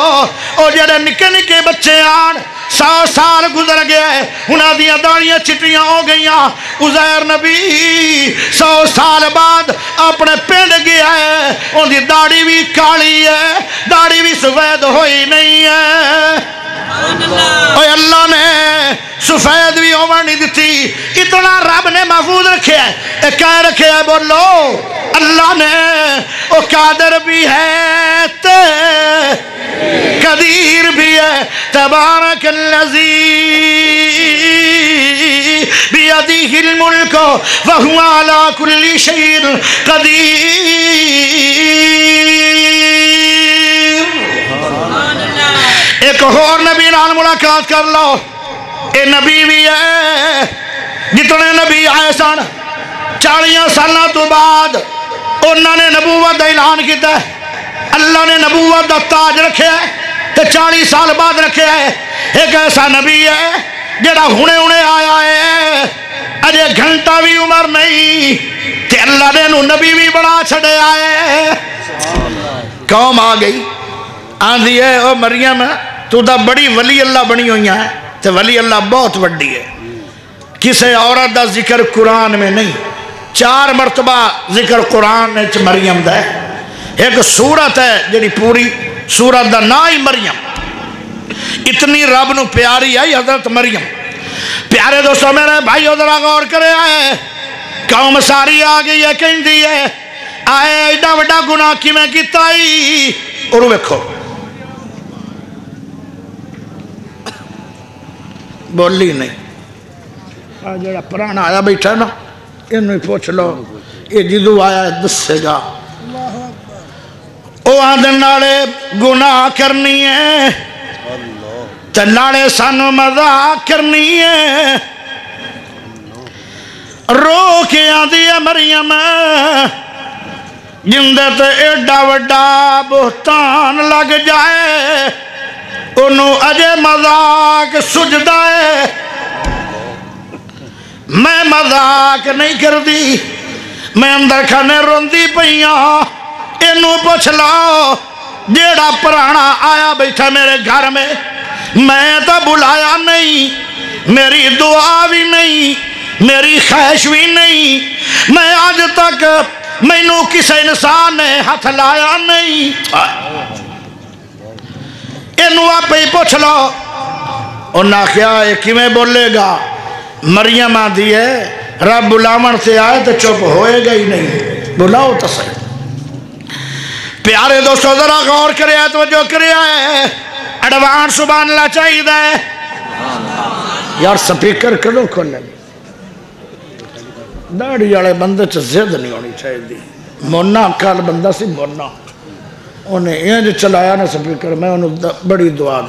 او جڑے نکے نکے بچے آن 100 سال گزر گئے انہاں دیاں داڑیاں چٹیاں ہو گئیاں عزیر نبی 100 سال بعد اپنے پنڈ گیا ہے ان دی داڑی بھی کالی ہے داڑی بھی سفید ہوئی نہیں ہے اوہ اللہ نے سفید بھی عمر نہیں دیتی اتنا رب نے محفوظ رکھے ہے کہہ رکھے ہے بولو اللہ نے او قادر بھی ہے تے قدیر بھی ہے تبارک الذی بیدہ الملک وہو علی کل شیء قدیر ایک اور نبی نال ملاقات کر لو اے نبی بھی ہے جتنے نبی آئے سن 40 سالہ تو بعد انہوں نے نبوت دا اعلان کیتا ہے اللہ نے نبوت دا تاج رکھے ہے تے 40 سال بعد رکھے ہے ایک ایسا نبی ہے جڑا ہونے آیا ہے اجے گھنٹہ بھی عمر نہیں تے اللہ نے انہوں نبی بھی بنا چھڑے آئے قوم آ گئی آندھی ہے او مریم تو دا بڑی ولی اللہ بنی ہوئی ہے تے ولی اللہ بہت وڈی ہے کسے عورت دا ذکر قرآن میں نہیں 4 مرتبہ ذکر قرآن میں مریم دا ہے ایک سورت ہے جڑی پوری سورت دا نا ہی مریم اتنی رب نو پیاری ہے حضرت مریم پیارے دوستوں میرے بھائی ذرا غور کرے آئے قوم ساری آ گئی ہے کہیں دی ہے آئے ایڈا وڈا گناہ کی میں کیتا ہی اور ویکھو بولی نہیں آ جڑا پرانا آیا بیٹھا نا انہوں پوچھ لو یہ جدو آیا دسے گا او آدھن نالے گناہ کرنی ہے تے نالے سانو مذاق کرنی ہے رو کے آدھی ہے مریم جندے تے ایڈا وڈا بہتان لگ جائے انہوں اجے مذاق سجدہ ہے میں مذاق نہیں کر دی میں اندر کھانے روندی پئیاں انہوں پوچھ لو جیڑا پرانا آیا بیٹھا میرے گھر میں تو بلایا نہیں میری دعا بھی نہیں میری خواہش بھی نہیں میں آج تک مینوں کسی انسان نے ہاتھ لایا نہیں انہوں آپ ہی پوچھ لو انہاں کیا ہے کیویں بولے گا مریم آدھی ہے رب بلاون سے آئے تو چپ ہوئے گا ہی نہیں بلاؤ تو صحیح پیارے دوستو ذرا غور کرے ہے توجہ کرے ہے اڈوان سبحان اللہ چاہیے ہے یار سپیکر کدو کھولنے داڑھی والے بندے چ زد نہیں ہونی چاہیے مونا کال بندہ سی مونا انہیں انج چلایا نا سپیکر میں انہوں بڑی دعا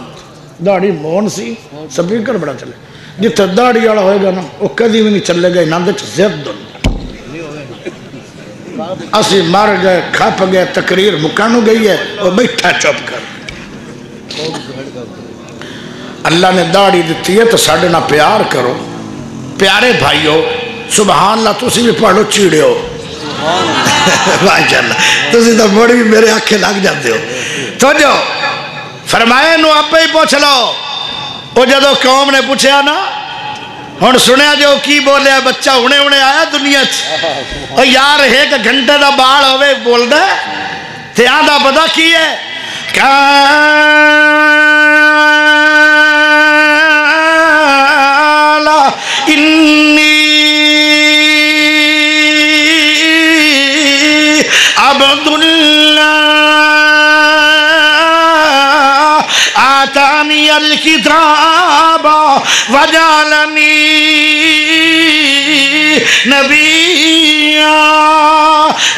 داڑھی مون سی سپیکر بڑا چلے جتنے داڑھی والا ہوئے گا نا وہ کدی بھی نہیں چلے گئے نہ زد اسی مر گئے کھپ گئے تقریر مکانو گئی ہے وہ بیٹھا چپ کر اللہ نے داڑھی دیتی ہے تو ساڑھے نہ پیار کرو پیارے بھائیو سبحان اللہ تسی بھی پڑھو چیڑے ہو ماشاءاللہ تسی تو بڑی میرے آنکھیں لگ جاتے ہو تو جو فرمائے نو آپ ہی پوچھ لو وہ جدو قوم نے پوچھا نا ہن سنیا جو کی بولے بچہ ہونے آیا دنیا چ یار ایک گھنٹے دا بال ہوئے بول دے تے آدھا پتہ کی ہے کالا انی عبداللہ آتانی الکتاب وجعلنی نبیا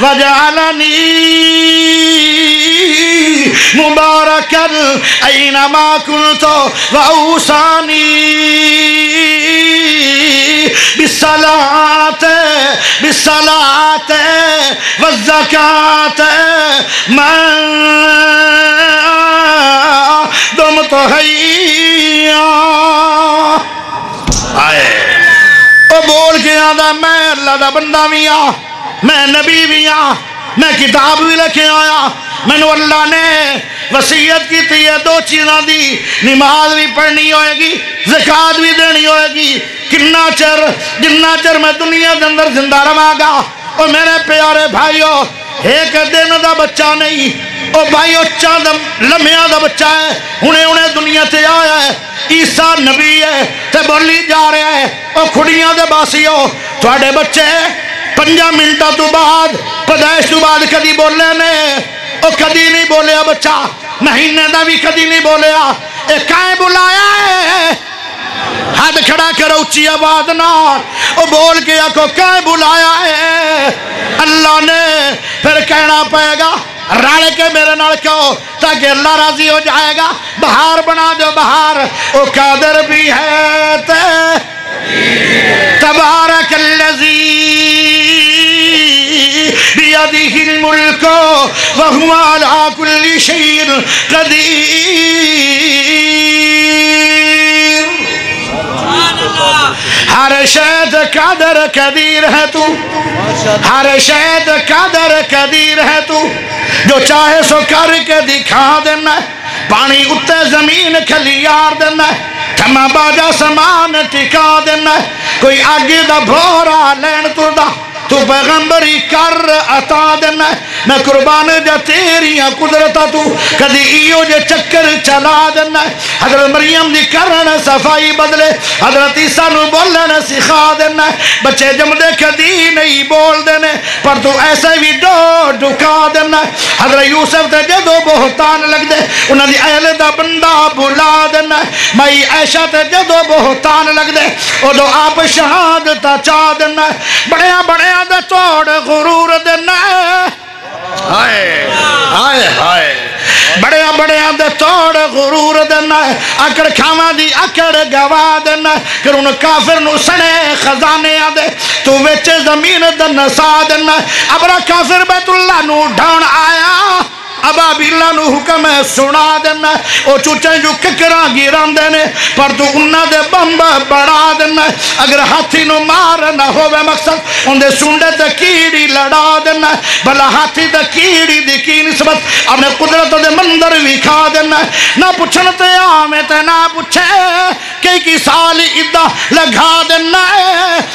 وجعلنی مبارکا اینما کنت واوصانی بالصلاة والزکاة ما دمت حیا آئے وہ بول کے آدھا میں اللہ دا بندہ بھی ہاں میں نبی بھی ہاں میں کتاب بھی لکھے آیا میں نے اللہ نے وصیت کی تھی ہے دو چیزاں دی نماز بھی پڑھنی ہوئے گی زکاة بھی دینی ہوئے گی جنہ چر میں دنیا کے اندر زندہ رہا گا اور میرے پیارے بھائیو ایک دن دا بچہ نہیں او بھائیو چاند لمحہ دا بچہ ہے انہیں دنیا تے آیا ہے عیسیٰ نبی ہے تے بولی جا رہا ہے او کھڑیاں دے باسیو تھوڑے بچے 5 منٹا تو بعد پیدائش تو بعد کدی بولے نے او کدی نہیں بولیا بچہ مہینے دا بھی کدی نہیں بولیا اے کائیں بلایا ہے ہاتھ کھڑا کر اونچی آواز نہ او بول کے آکو کائیں بلایا ہے اللہ نے پھر کہنا پائے گا رال کے میرے نال کہو تاکہ اللہ راضی ہو جائے گا بہار بنا دو بہار او قادر بھی ہے تبارک الذی بیدہ الملک وہو علی کل شیء قدیر ہر شید قادر قدیر ہے تو ہر شید قادر قدیر ہے تو جو چاہے سو کر کے دکھا دینا پانی اتے زمین کھلیار دینا تھما باجا سامان ٹکا دینا کوئی آگے دا بھورا لین تو دا تو پیغمبری کر عطا دینا میں قربان جا تیریاں قدرتاں تو کدی ایو جے چکر چلا دینا حضرت مریم دی کرن صفائی بدلے حضرت عیسیٰ نو بولن سکھا دینا بچے جمدے کدی نہیں بول دینے پر تو ایسے بھی ڈکا دینا حضرت یوسف تے جدو بہتان لگ دے انہاں دی اہل دا بندہ بھلا دینا مائی عائشہ تے جدو بہتان لگ دے ادو آپ شہادت چاہ دینا بڑیاں بڑیاں دے توڑ غرور دینا ہائے ہائے ہائے بڑیاں بڑیاں دے توڑ غرور دینا اکڑ کھاواں دی اکڑ گوا دینا کہ ان کافر نو سنے خزانے آدے تو ویچے زمین دے نسا دینا ابرا کافر بیت اللہ نو ڈھان آیا ابابیلہ نو حکم سنا دینا او چوچے جو ککران گیران دینے پر تو انہا دے بمب بڑا دینا اگر ہاتھی نو مار نہ ہوئے مقصد ان دے سنڈے تے کیڑی لڑا دینا بھلا ہاتھی تے کیڑی دی کی نسبت اپنے قدرت دے مندر بھی کھا دینا نہ پوچھنتے آمیں تے نہ پوچھے کی سال ادھا لگا دینا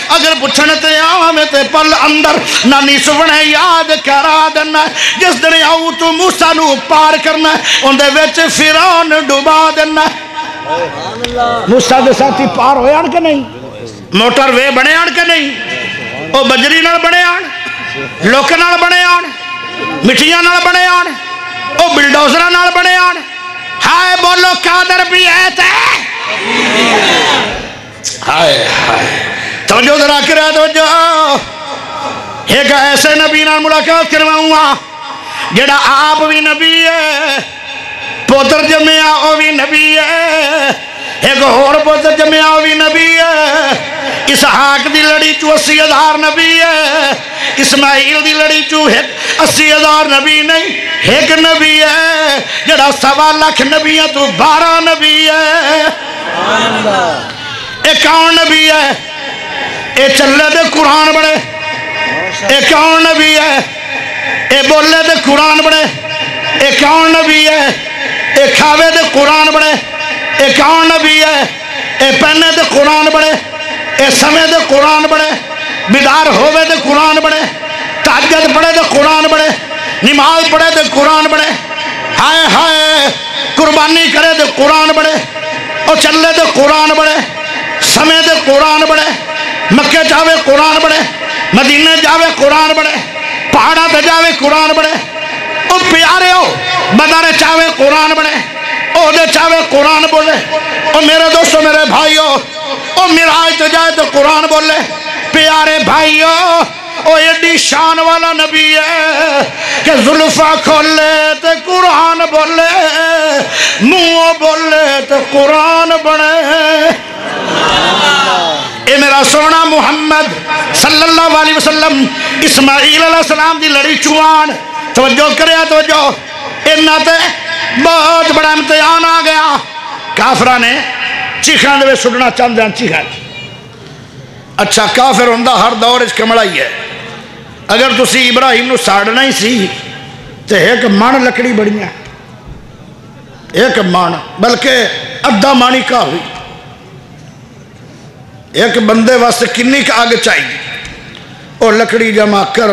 اگر پوچھنتے آمیں تے پل اندر نہ نیسونے یاد کرا دینا جس دن آؤ تو موسیٰ نو پار کرنا ان دے ویچ فیران ڈوبا دینا موسیٰ دے ساتھی پار ہوئے آن کے نہیں موٹر وے بنے آن کے نہیں او بجری نال بنے آن لوک نال بنے آن مٹیاں نال بنے آن او بلڈوزرہ نال بنے آن ہائے بولو قادر بھی ایت ہے ہائے ہائے توجہ ذرا کرے توجہ ایک ایسے نبی نال ملاقات کرواؤں گا جڑا آپ بھی نبی ہے پوتر جمعہ او بھی نبی ہے ایک اور پوتر جمعہ او بھی نبی ہے اسحاق دی لڑی چو 80,000 نبی ہے اسماعیل دی لڑی چو 80,000 نبی نہیں ایک نبی ہے جڑا 1.25 لاکھ نبی ہے تو 12 نبی ہے ایک کون نبی ہے اے چلے دے قرآن بڑے ایک کون نبی ہے اے بولے دے قرآن بڑے اے کون نبی ہے اے کھاوے دے قرآن بڑے اے کون نبی ہے اے پہنے دے قرآن بڑے اے سمے دے قرآن بڑے بیدار ہوئے دے قرآن بڑے تہجد پڑھے دے قرآن بڑے نماز پڑھے دے قرآن بڑے ہائے ہائے قربانی کرے دے قرآن بڑے اور چلے دے قرآن بڑے سمے دے قرآن بڑے مکہ جاوے قرآن بڑے مدینہ جاوے قرآن بڑے پہاڑا تے جاوے قرآن بڑے او پیارے ہو بدارے چاوے قرآن بڑے او دے چاوے قرآن بولے او میرے دوستو میرے بھائیو او میراج تے جائے تو قرآن بولے پیارے بھائیو او ایڈی شان والا نبی ہے کہ ظلفہ کھولے تے قرآن بولے منہ بولے تے قرآن بڑے اے میرا سونا محمد صلی اللہ علیہ وسلم اسماعیل علیہ السلام دی لڑی چوان توجہ کریا توجہ انہاں تے بہت بڑا امتحان آ گیا کافرہ نے چیخان دے سٹنا چاند دیں چیخان اچھا کافر ہوندہ ہر دور اس کمڑائی ہے اگر تسی ابراہیم نو ساڑنا ہی سی تے ایک مان لکڑی بڑیاں ایک مان بلکہ ادھا مانی کا ہوئی ایک بندے واسطے کنی کا آگ چاہیے اور لکڑی جمع کر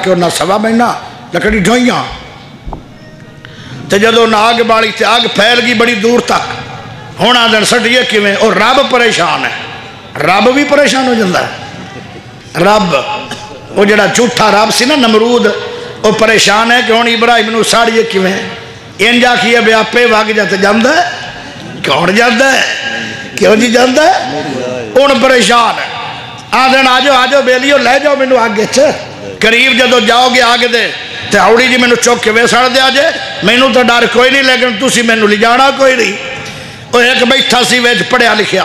کے انہا سوا مہینہ لکڑی ڈھوئیاں تے جدو انہا آگ باڑی تے آگ پھیل گی بڑی دور تک ہونا دن سٹیے کیویں اور رب پریشان ہے رب بھی پریشان ہو جاندہ ہے رب وہ جڑا جھوٹا رب سی نا نمرود وہ پریشان ہے کہ ہون ابراہیم نو ساڑیے کیویں انجا کیے بے آپے واگ جاتے جاندہ ہے کون جاندہ ہے کیوں جی جاندہ ہے ان پریشان ہے آدھن آجو بیلیو لے جاؤ میں نو آگے چھے قریب جدو جاؤ گے آگے دے تے اوڑی جی میں نو چوک کے ویساڑ دے آجے میں نو تو ڈار کوئی نہیں لیکن تو سی میں نو لی جانا کوئی نہیں وہ ایک بیٹھا سی ویج پڑھیا لکھیا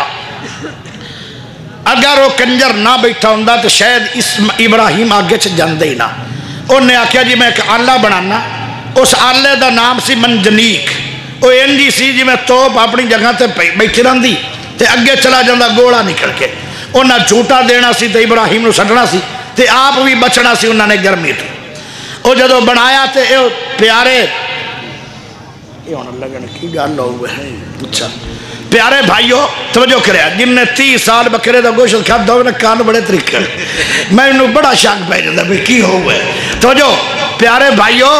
اگر وہ کنجر نہ بیٹھا ہوندہ تو شاید ابراہیم آگے چھے جاندے ہی نہ انہوں نے آکھیا جی میں ایک آلہ بنانا اس آلے دا نام سی منجنیک وہ انجی سی جی میں توپ اپنی جگہ تے بیٹھی رہن دی تے اگے چلا جاندہ گوڑا نکل کے انہاں جھوٹا دینا سی تے ابراہیم نو سٹنا سی تے آپ بھی بچنا سی انہاں نے گرمی تو وہ جدو بنایا تے اے پیارے یہ ہونا لگن کی گال ہوئے اچھا پیارے بھائیو توجہ کرے جن نے 30 سال بکرے دا گوشت کھا دو نے کان بڑے طریقے میں انہوں بڑا شاک پہ جاندہ بھی کی ہوئے توجہ پیارے بھائیو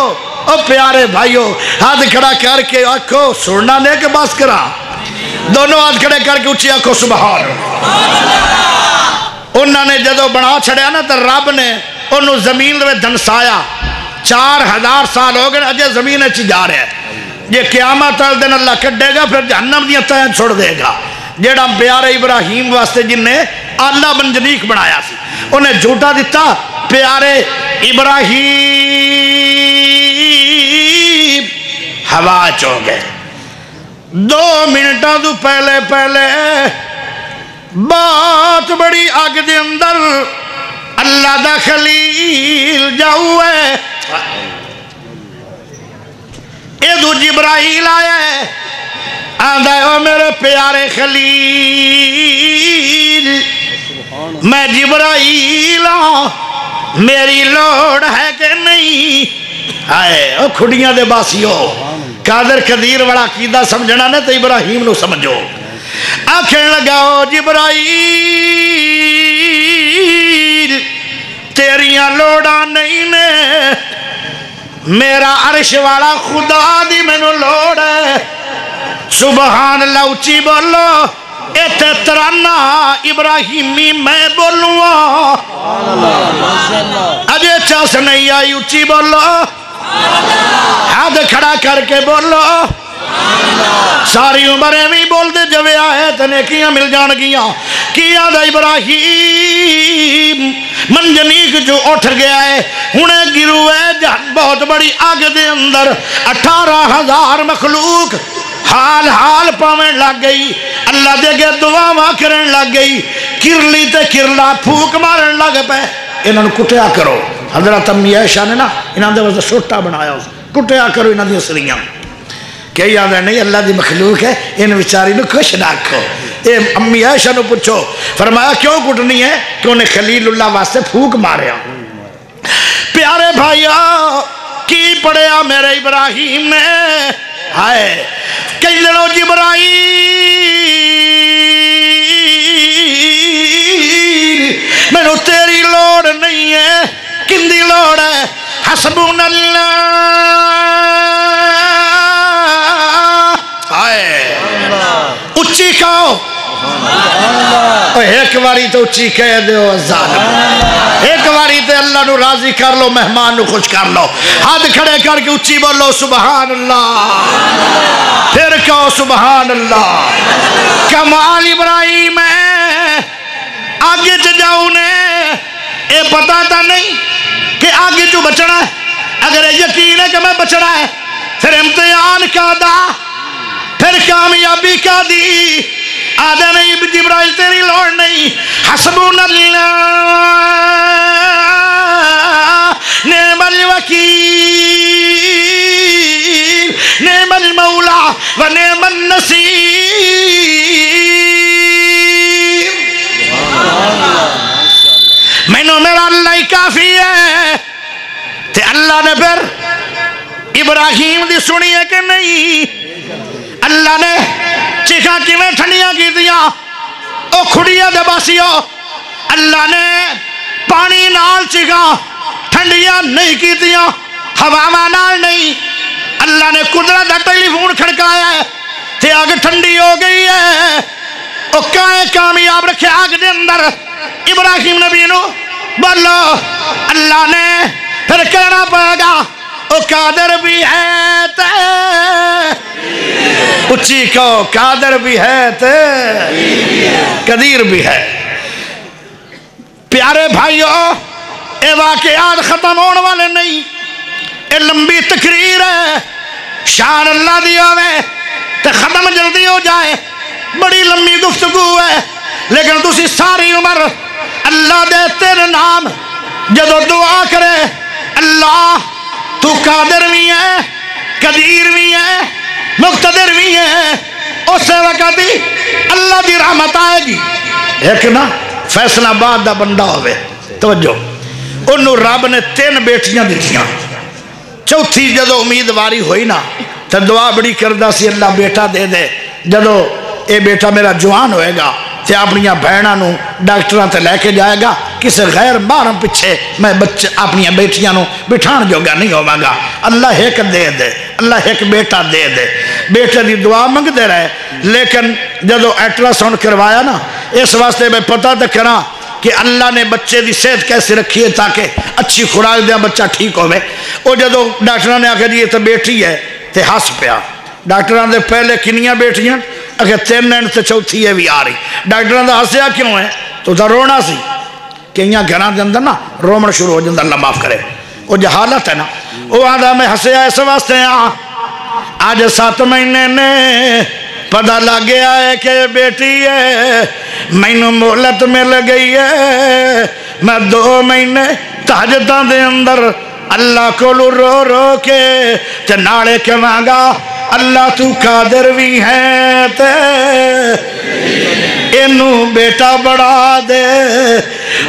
او پیارے بھائیو ہاتھ کھڑا کر کے آکھو سننا دے کہ بس کرا دونوں ہاتھ کھڑے کر کے اچھی آکھو سبحان انہوں نے جدو بنا چھڑیا نا تو رب نے انہوں زمین میں دھنسایا 4000 سال ہو گئے اجے زمین اچھی جا رہے ہیں یہ قیامت تل دن اللہ کٹے گا پھر جہنم دیا تین چھوڑ دے گا جیڑا پیارے ابراہیم واسطے جن نے آلہ منجنیق بنایا سی انہیں جھوٹا دیتا پیارے ابراہیم ہوا چو گئے 2 منٹوں تو پہلے بہت بڑی آگ دے اندر اللہ دا خلیل جاؤ ہے اے دو جبرائیل آیا ہے آدھا ہے میرے پیارے خلیل میں جبرائیل ہوں میری لوڑ ہے کہ نہیں آئے او کھڑیاں دے باسیو قادر قدیر وڑا عقیدہ سمجھنا نے تو ابراہیم نو سمجھو آنکھیں لگاؤ جبرائیل تیریاں لوڑا نہیں نے میرا عرش والا خدا دی مینو لوڑ ہے سبحان اللہ اچھی بولو ایتے ترانہ ابراہیمی میں بولوں اجے چاس نہیں آئی اچھی بولو ہاتھ کھڑا کر کے بولو ساری عمریں بھی بول دے جوے آئے تنے کیاں مل جان گیاں کیا دا ابراہیم منجنیق جو اٹھ گیا ہے انہیں گرو ہے جہاں بہت بڑی آگ دے اندر 18,000 مخلوق حال پاویں لگ گئی اللہ دے گے دعا کرن لگ گئی کرلی تے کرلا پھوک مارن لگ پہ انہوں نے کٹیا کرو حضرت امی عائشہ نے نا انہوں نے واسطے سوٹا بنایا کٹیا کرو انہوں نے سریاں کہ یاد ہے نہیں اللہ دی مخلوق ہے ان بیچاری نو خوش رکھو اے امی عائشہ نو پوچھو فرمایا کیوں کٹنی ہے کہ انہیں خلیل اللہ واسطے پھوک ماریا پیارے بھائیو کی پڑھیا میرے ابراہیم نے ہائے کئی لڑو جبرائیل میں نو تیری لوڑ نہیں ہے کندی لوڑ ہے حسبون اللہ اچھی کھاؤ ایک واری تو اچھی کہہ دیو ظالم ایک واری تے اللہ نو راضی کر لو مہمان نو خوش کر لو ہاتھ کھڑے کر کے اچھی بولو سبحان اللہ پھر کہو سبحان اللہ کمال ابراہیم ہے آگے چ جاؤ نے اے پتا تھا نہیں کہ آگے جو بچنا ہے اگر یقین ہے کہ میں بچنا ہے پھر امتحان کا دا پھر کامیابی کا دی آدھا نہیں جبرائیل تیری لوڑ نہیں حسبون اللہ نعم الوکیل نعم المولا و نعم النصیر میں نو میرا اللہ ہی کافی ہے تے اللہ نے پھر ابراہیم دی سنی ہے کہ نہیں اللہ نے چیخا کی میں ٹھنڈیاں کی دیا او کھڑیاں دے باسیو اللہ نے پانی نال چیخا ٹھنڈیاں نہیں کی دیا ہوا نال نہیں اللہ نے قدرت دا ٹیلی فون کھڑکایا ہے تے آگ ٹھنڈی ہو گئی ہے او کائیں کامیاب رکھے آگ دے اندر ابراہیم نبی نو بولو اللہ نے پھر کرنا پڑے گا او قادر بھی ہے تے اچھی کہو قادر بھی ہے تے قدیر بھی ہے پیارے بھائیو اے واقعات ختم ہونے والے نہیں اے لمبی تقریر ہے شان اللہ دیا ہوئے تے ختم جلدی ہو جائے بڑی لمبی گفتگو ہے لیکن تسی ساری عمر اللہ دے تیرے نام جدو دعا کرے اللہ تو قادر بھی ہے قدیر بھی ہے مقتدر بھی ہے اس وقت بھی اللہ دی رحمت آئے گی ایک نا فیصلہ آباد دا بندہ ہوئے توجہ انہوں رب نے 3 بیٹیاں دیتیاں چوتھی جدو امیدواری ہوئی نا تو دعا بڑی کردہ سی اللہ بیٹا دے دے جدو اے بیٹا میرا جوان ہوئے گا تے اپنیاں بہناں نو ڈاکٹراں تے لے کے جائے گا کسی غیر محرم پیچھے میں بچے اپنی بیٹیاں نو بٹھان جوگا نہیں ہوواں گا اللہ ایک دے دے اللہ ایک بیٹا دے دے بیٹے دی دعا منگ دے رہے لیکن جدو الٹرا ساؤنڈ کروایا نا اس واسطے میں پتہ تو کرا کہ اللہ نے بچے دی صحت کیسے رکھی ہے تاکہ اچھی خوراک دیا بچہ ٹھیک ہوئے وہ جدو ڈاکٹروں نے آکھا جی یہ تو بیٹی ہے تے ہس پیا ڈاکٹروں نے پہلے کنیاں بیٹیاں اگر 3 اینڈ تے چوتھی ہے بھی آ رہی ڈاکٹروں نے ہسیا کیوں ہے تو تا رونا سی کہ یہاں گھران دے اندر نا رومن شروع ہو جاندہ اللہ معاف کرے وہ جو حالت ہے نا وہ آدھا میں ہسیا اس واسطے آج 7 مہینے نے پتہ لگ گیا ہے کہ بیٹی ہے مینوں مہلت مل گئی ہے میں 2 مہینے تہجداں دے اندر اللہ کو رو رو کے تے نالے کے مانگا اللہ تو قادر بھی ہے تے اینو بیٹا بڑھا دے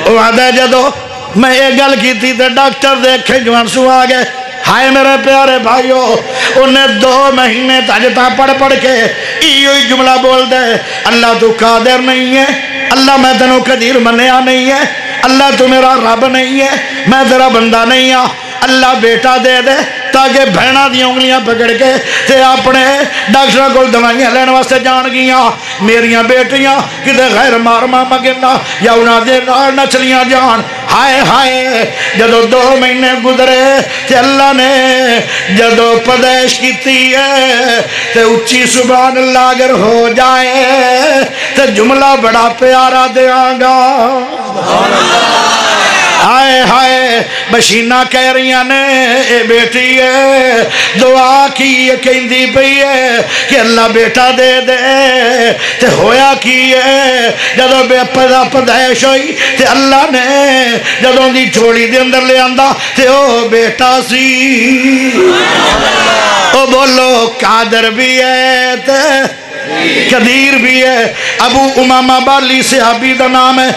وہ آدھا جدو میں یہ گل کی تھی تے ڈاکٹر دیکھے جو آنسو آ گئے ہائے میرے پیارے بھائیو انہیں 2 مہینے تہجداں پڑھ کے ایوئی جملہ بول دے اللہ تو قادر نہیں ہے اللہ میں تینوں قدیر منیا نہیں ہے اللہ تو میرا رب نہیں ہے میں تیرا بندہ نہیں ہاں اللہ بیٹا دے دے تاکہ بہنہ دی انگلیاں پکڑ کے تے اپنے ڈاکٹروں کو دوائیاں لینے واسطے جان گیاں میریاں بیٹیاں کدے غیر مارما مگنا یا انہاں دے نال نہ چلیاں جان ہائے ہائے جدو 2 مہینے گزرے تے اللہ نے جدو پیدائش کیتی ہے تے اچھی سبحان اللہ اگر ہو جائے تے جملہ بڑا پیارا دیاں گا سبحان اللہ ہائے ہائے بشینہ کہہ رہی نے اے بیٹی ہے دعا کی یہ کہندی پئی ہے کہ اللہ بیٹا دے دے تے ہویا کی ہے جدو بے پیدائش ہوئی تے اللہ نے جدوں دی جھوڑی دے اندر لے آندا تے او بیٹا سی او بولو قادر بھی ہے تے قدیر بھی ہے ابو امامہ بالی صحابی دا نام ہے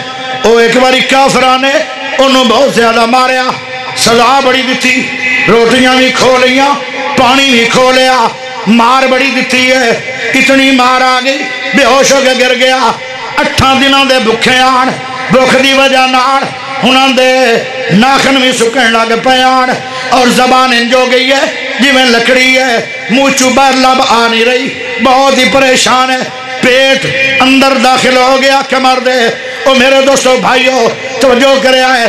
او ایک باری کافران نے انہوں بہت زیادہ ماریا سزا بڑی دیتی روٹیاں بھی کھو لیاں پانی بھی کھو لیا مار بڑی دیتی ہے اتنی مار آ گئی بے ہوش ہو کے گر گیا 8 دنوں دے بکھے آن بکھ دی وجہ نال انہوں دے ناخن بھی سکن لگ پیان اور زبان انجو گئی ہے جی میں لکڑی ہے منہ چو باہر لب آ نہیں رہی بہت ہی پریشان ہے پیٹ اندر داخل ہو گیا کمر دے او میرے دوستو بھائیو توجہ کرے آئے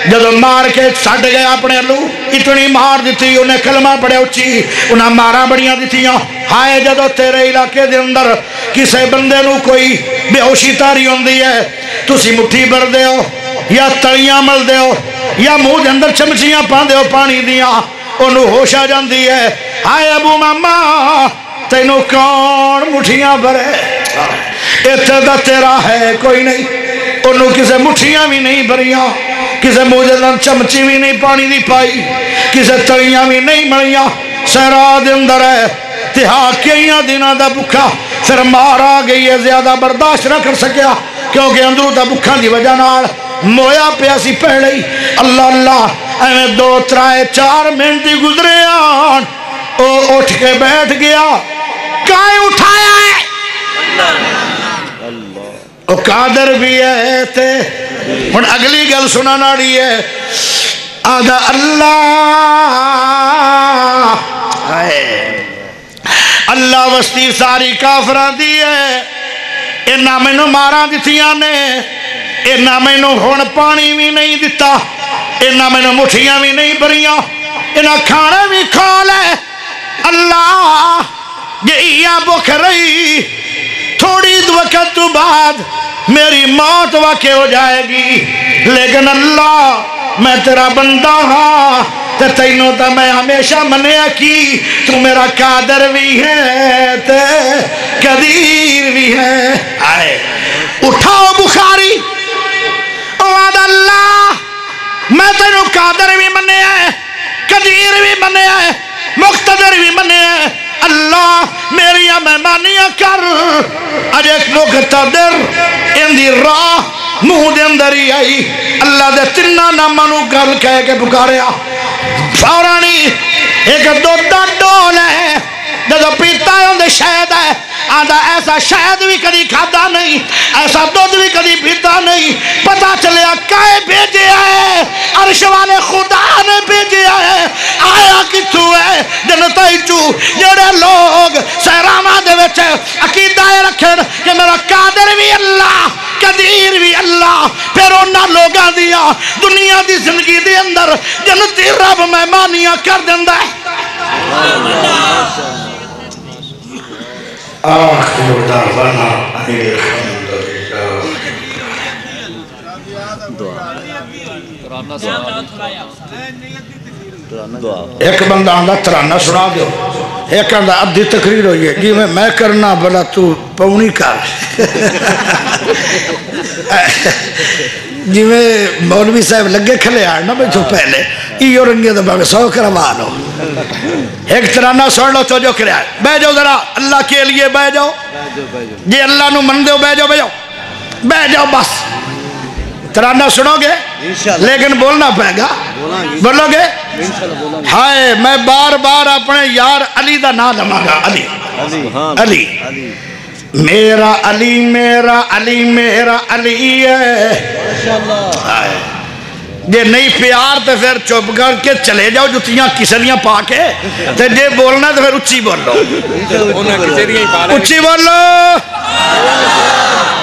جدو مار کے سٹ گئے اپنے لو اتنی مار دیتی انہیں کلمہ بڑے اچھی انہیں مارا بڑیاں دیتیاں ہائے جدو تیرے علاقے دے اندر کسے بندے نو کوئی بے ہوشی تاری ہوندی ہے تسی مٹھی بھر دے ہو یا تلیاں مل دے ہو یا منہ دے اندر چمچیاں پان دے ہو پانی دیاں انہوں ہوش آ جاندی ہے ہائے ابو ماما تینوں کون مٹھیاں بھرے اتنا تیرا ہے کوئی نہیں انہوں کسے مٹھیاں بھی نہیں بھریاں کسے موجودہ چمچی بھی نہیں پانی دی پائی کسے تلیاں بھی نہیں ملیاں سہرا دے اندر ہے تہا کئیاں دنہ دا بکھا پھر مار آ گئی ہے زیادہ برداشت نہ کر سکیا کیونکہ اندروں دا بکھا دی وجہ نال مویا پیاسی پہلے ہی اللہ اللہ ایمیں 2 3 4 منٹ دی گزرے آن او اٹھ کے بیٹھ گیا کائیں اٹھایا ہے او قادر بھی ہے تے اور اگلی گل سنانا رہی ہے آدھا اللہ اللہ وستی ساری کافران دی ہے اینا میں نو مارا دیتیاں نے اینا میں نو ہون پانی بھی نہیں دیتا اینا میں نو مٹھیاں بھی نہیں بریاں اینا کھانے بھی کھولے اللہ یہ بکھ رہی تھوڑی وقت تو بعد میری موت واقع ہو جائے گی لیکن اللہ میں تیرا بندہ ہاں تے تینوں تا میں ہمیشہ منیا کی تو میرا قادر بھی ہے تے قدیر بھی ہے آئے اٹھاؤ بخاری اواد اللہ میں تینوں قادر بھی منیا ہے قدیر بھی منیا ہے مقتدر بھی منیا ہے اللہ میری مہمانیاں کر اج ایک مقتدر ان دی راہ منہ دے اندر ہی آئی اللہ دے 3 ناماں نو گل کہہ کے پکاریا فورانی ایک دودھ ڈول ہے جدو پیتا ہے اندے شہد ہے آدھا ایسا شہد بھی کدی کھادا نہیں، ایسا دودھ بھی کدی پیتا نہیں، پتا چلیا کائے بھیجے ہے، عرش والے خدا نے بھیجے ہے، آیا کتھو ہے جنتائی چو جڑے لوگ سہرامہ دے وچ عقیدہ رکھن کہ میرا قادر بھی اللہ قدیر بھی اللہ، پھر انہاں لوگاں دیا دنیا دی زندگی دے اندر جنتی رب مہمانیاں کر دیندا ہے۔ آخر دعوانا ایک بندہ آندہ ترانہ سنا دو، ایک آندہ ادھی تقریر ہوئی ہے کہ میں کرنا بلا تو پونی کر جی میں مولوی صاحب لگے کھلے آڑنا میں تو پہلے ایو رنگے تو باقی 100 کروا لو، ایک ترانہ سن لو تو جو کرے آئے، بہ جاؤ ذرا اللہ کے لیے بہ جاؤ، جی اللہ نو من دیو بہ جاؤ بس، ترانہ سنو گے لیکن بولنا پڑے گا، بولو گے؟ ہائے میں بار بار اپنے یار علی دا نام لماں گا، علی میرا علی میرا علی میرا علی ہے، جے نہیں پیار تو پھر چپ کر کے چلے جاؤ جتیاں کسریاں پا کے، تے جے بولنا تو پھر اچھی بولو، اچھی بولو،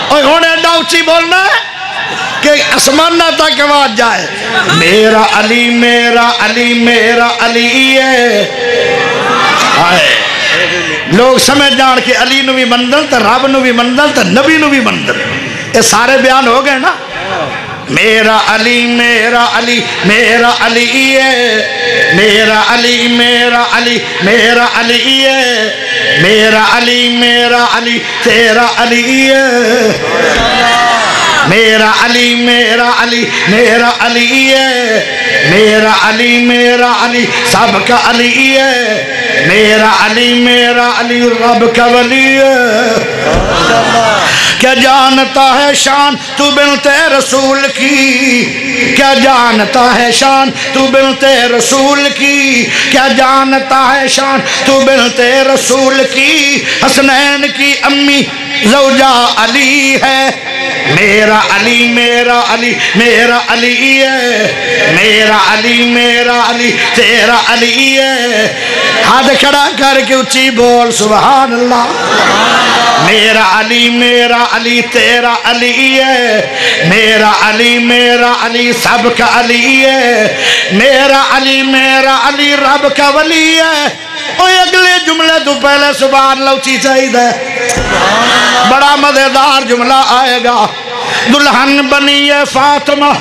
اور ہونے ایڈا اچھی بولنا ہے کہ اسمانہ تک آواز جائے، میرا علی میرا علی میرا علی ہے، آئے لوگ سمجھ جان کے علی نو بھی مندل تا رب نو بھی مندل تا نبی نو بھی مندل، یہ سارے بیان ہو گئے نا، میرا علی میرا علی میرا علی ہے، میرا علی میرا علی میرا علی ہے، میرا علی میرا علی تیرا علی ہے، میرا علی میرا علی میرا علی ہے، میرا علی میرا علی سب کا علی ہے، میرا علی میرا علی رب کا ولی ہے، کیا جانتا ہے شان تو بنت رسول کی، کیا جانتا ہے شان تو بنت رسول کی، کیا جانتا ہے شان تو بنت رسول کی، حسنین کی امی زوجہ علی ہے، میرا علی میرا علی میرا علی ہے، میرا علی میرا علی تیرا علی ہے، ہاتھ کھڑا کر کے اچھی بول سبحان اللہ، میرا علی میرا علی تیرا علی ہے، میرا علی میرا علی سب کا علی ہے، میرا علی رب کا ولی ہے، اور اگلے جملے تو پہلے سبحان اللہ اچھی چاہیے، بڑا مزیدار جملہ آئے گا، دلہن بنی ہے فاطمہ،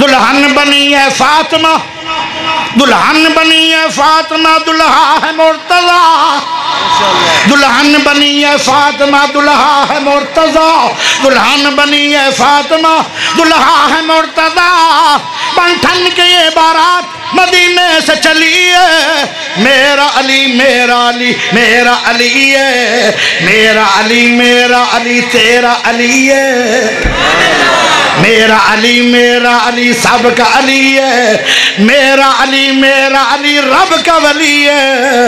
دلہن بنی ہے فاطمہ، دلہن بنی ہے فاطمہ دلہا ہے مرتضی، دلہن بنی ہے فاطمہ دلہا ہے مرتضی، دلہن بنی ہے فاطمہ دلہا ہے مرتضی، بنٹھن کے یہ بارات مدینے سے چلی ہے، میرا علی میرا علی میرا علی ہے، میرا علی میرا علی تیرا علی ہے، میرا علی سب کا علی ہے، میرا علی رب کا ولی ہے۔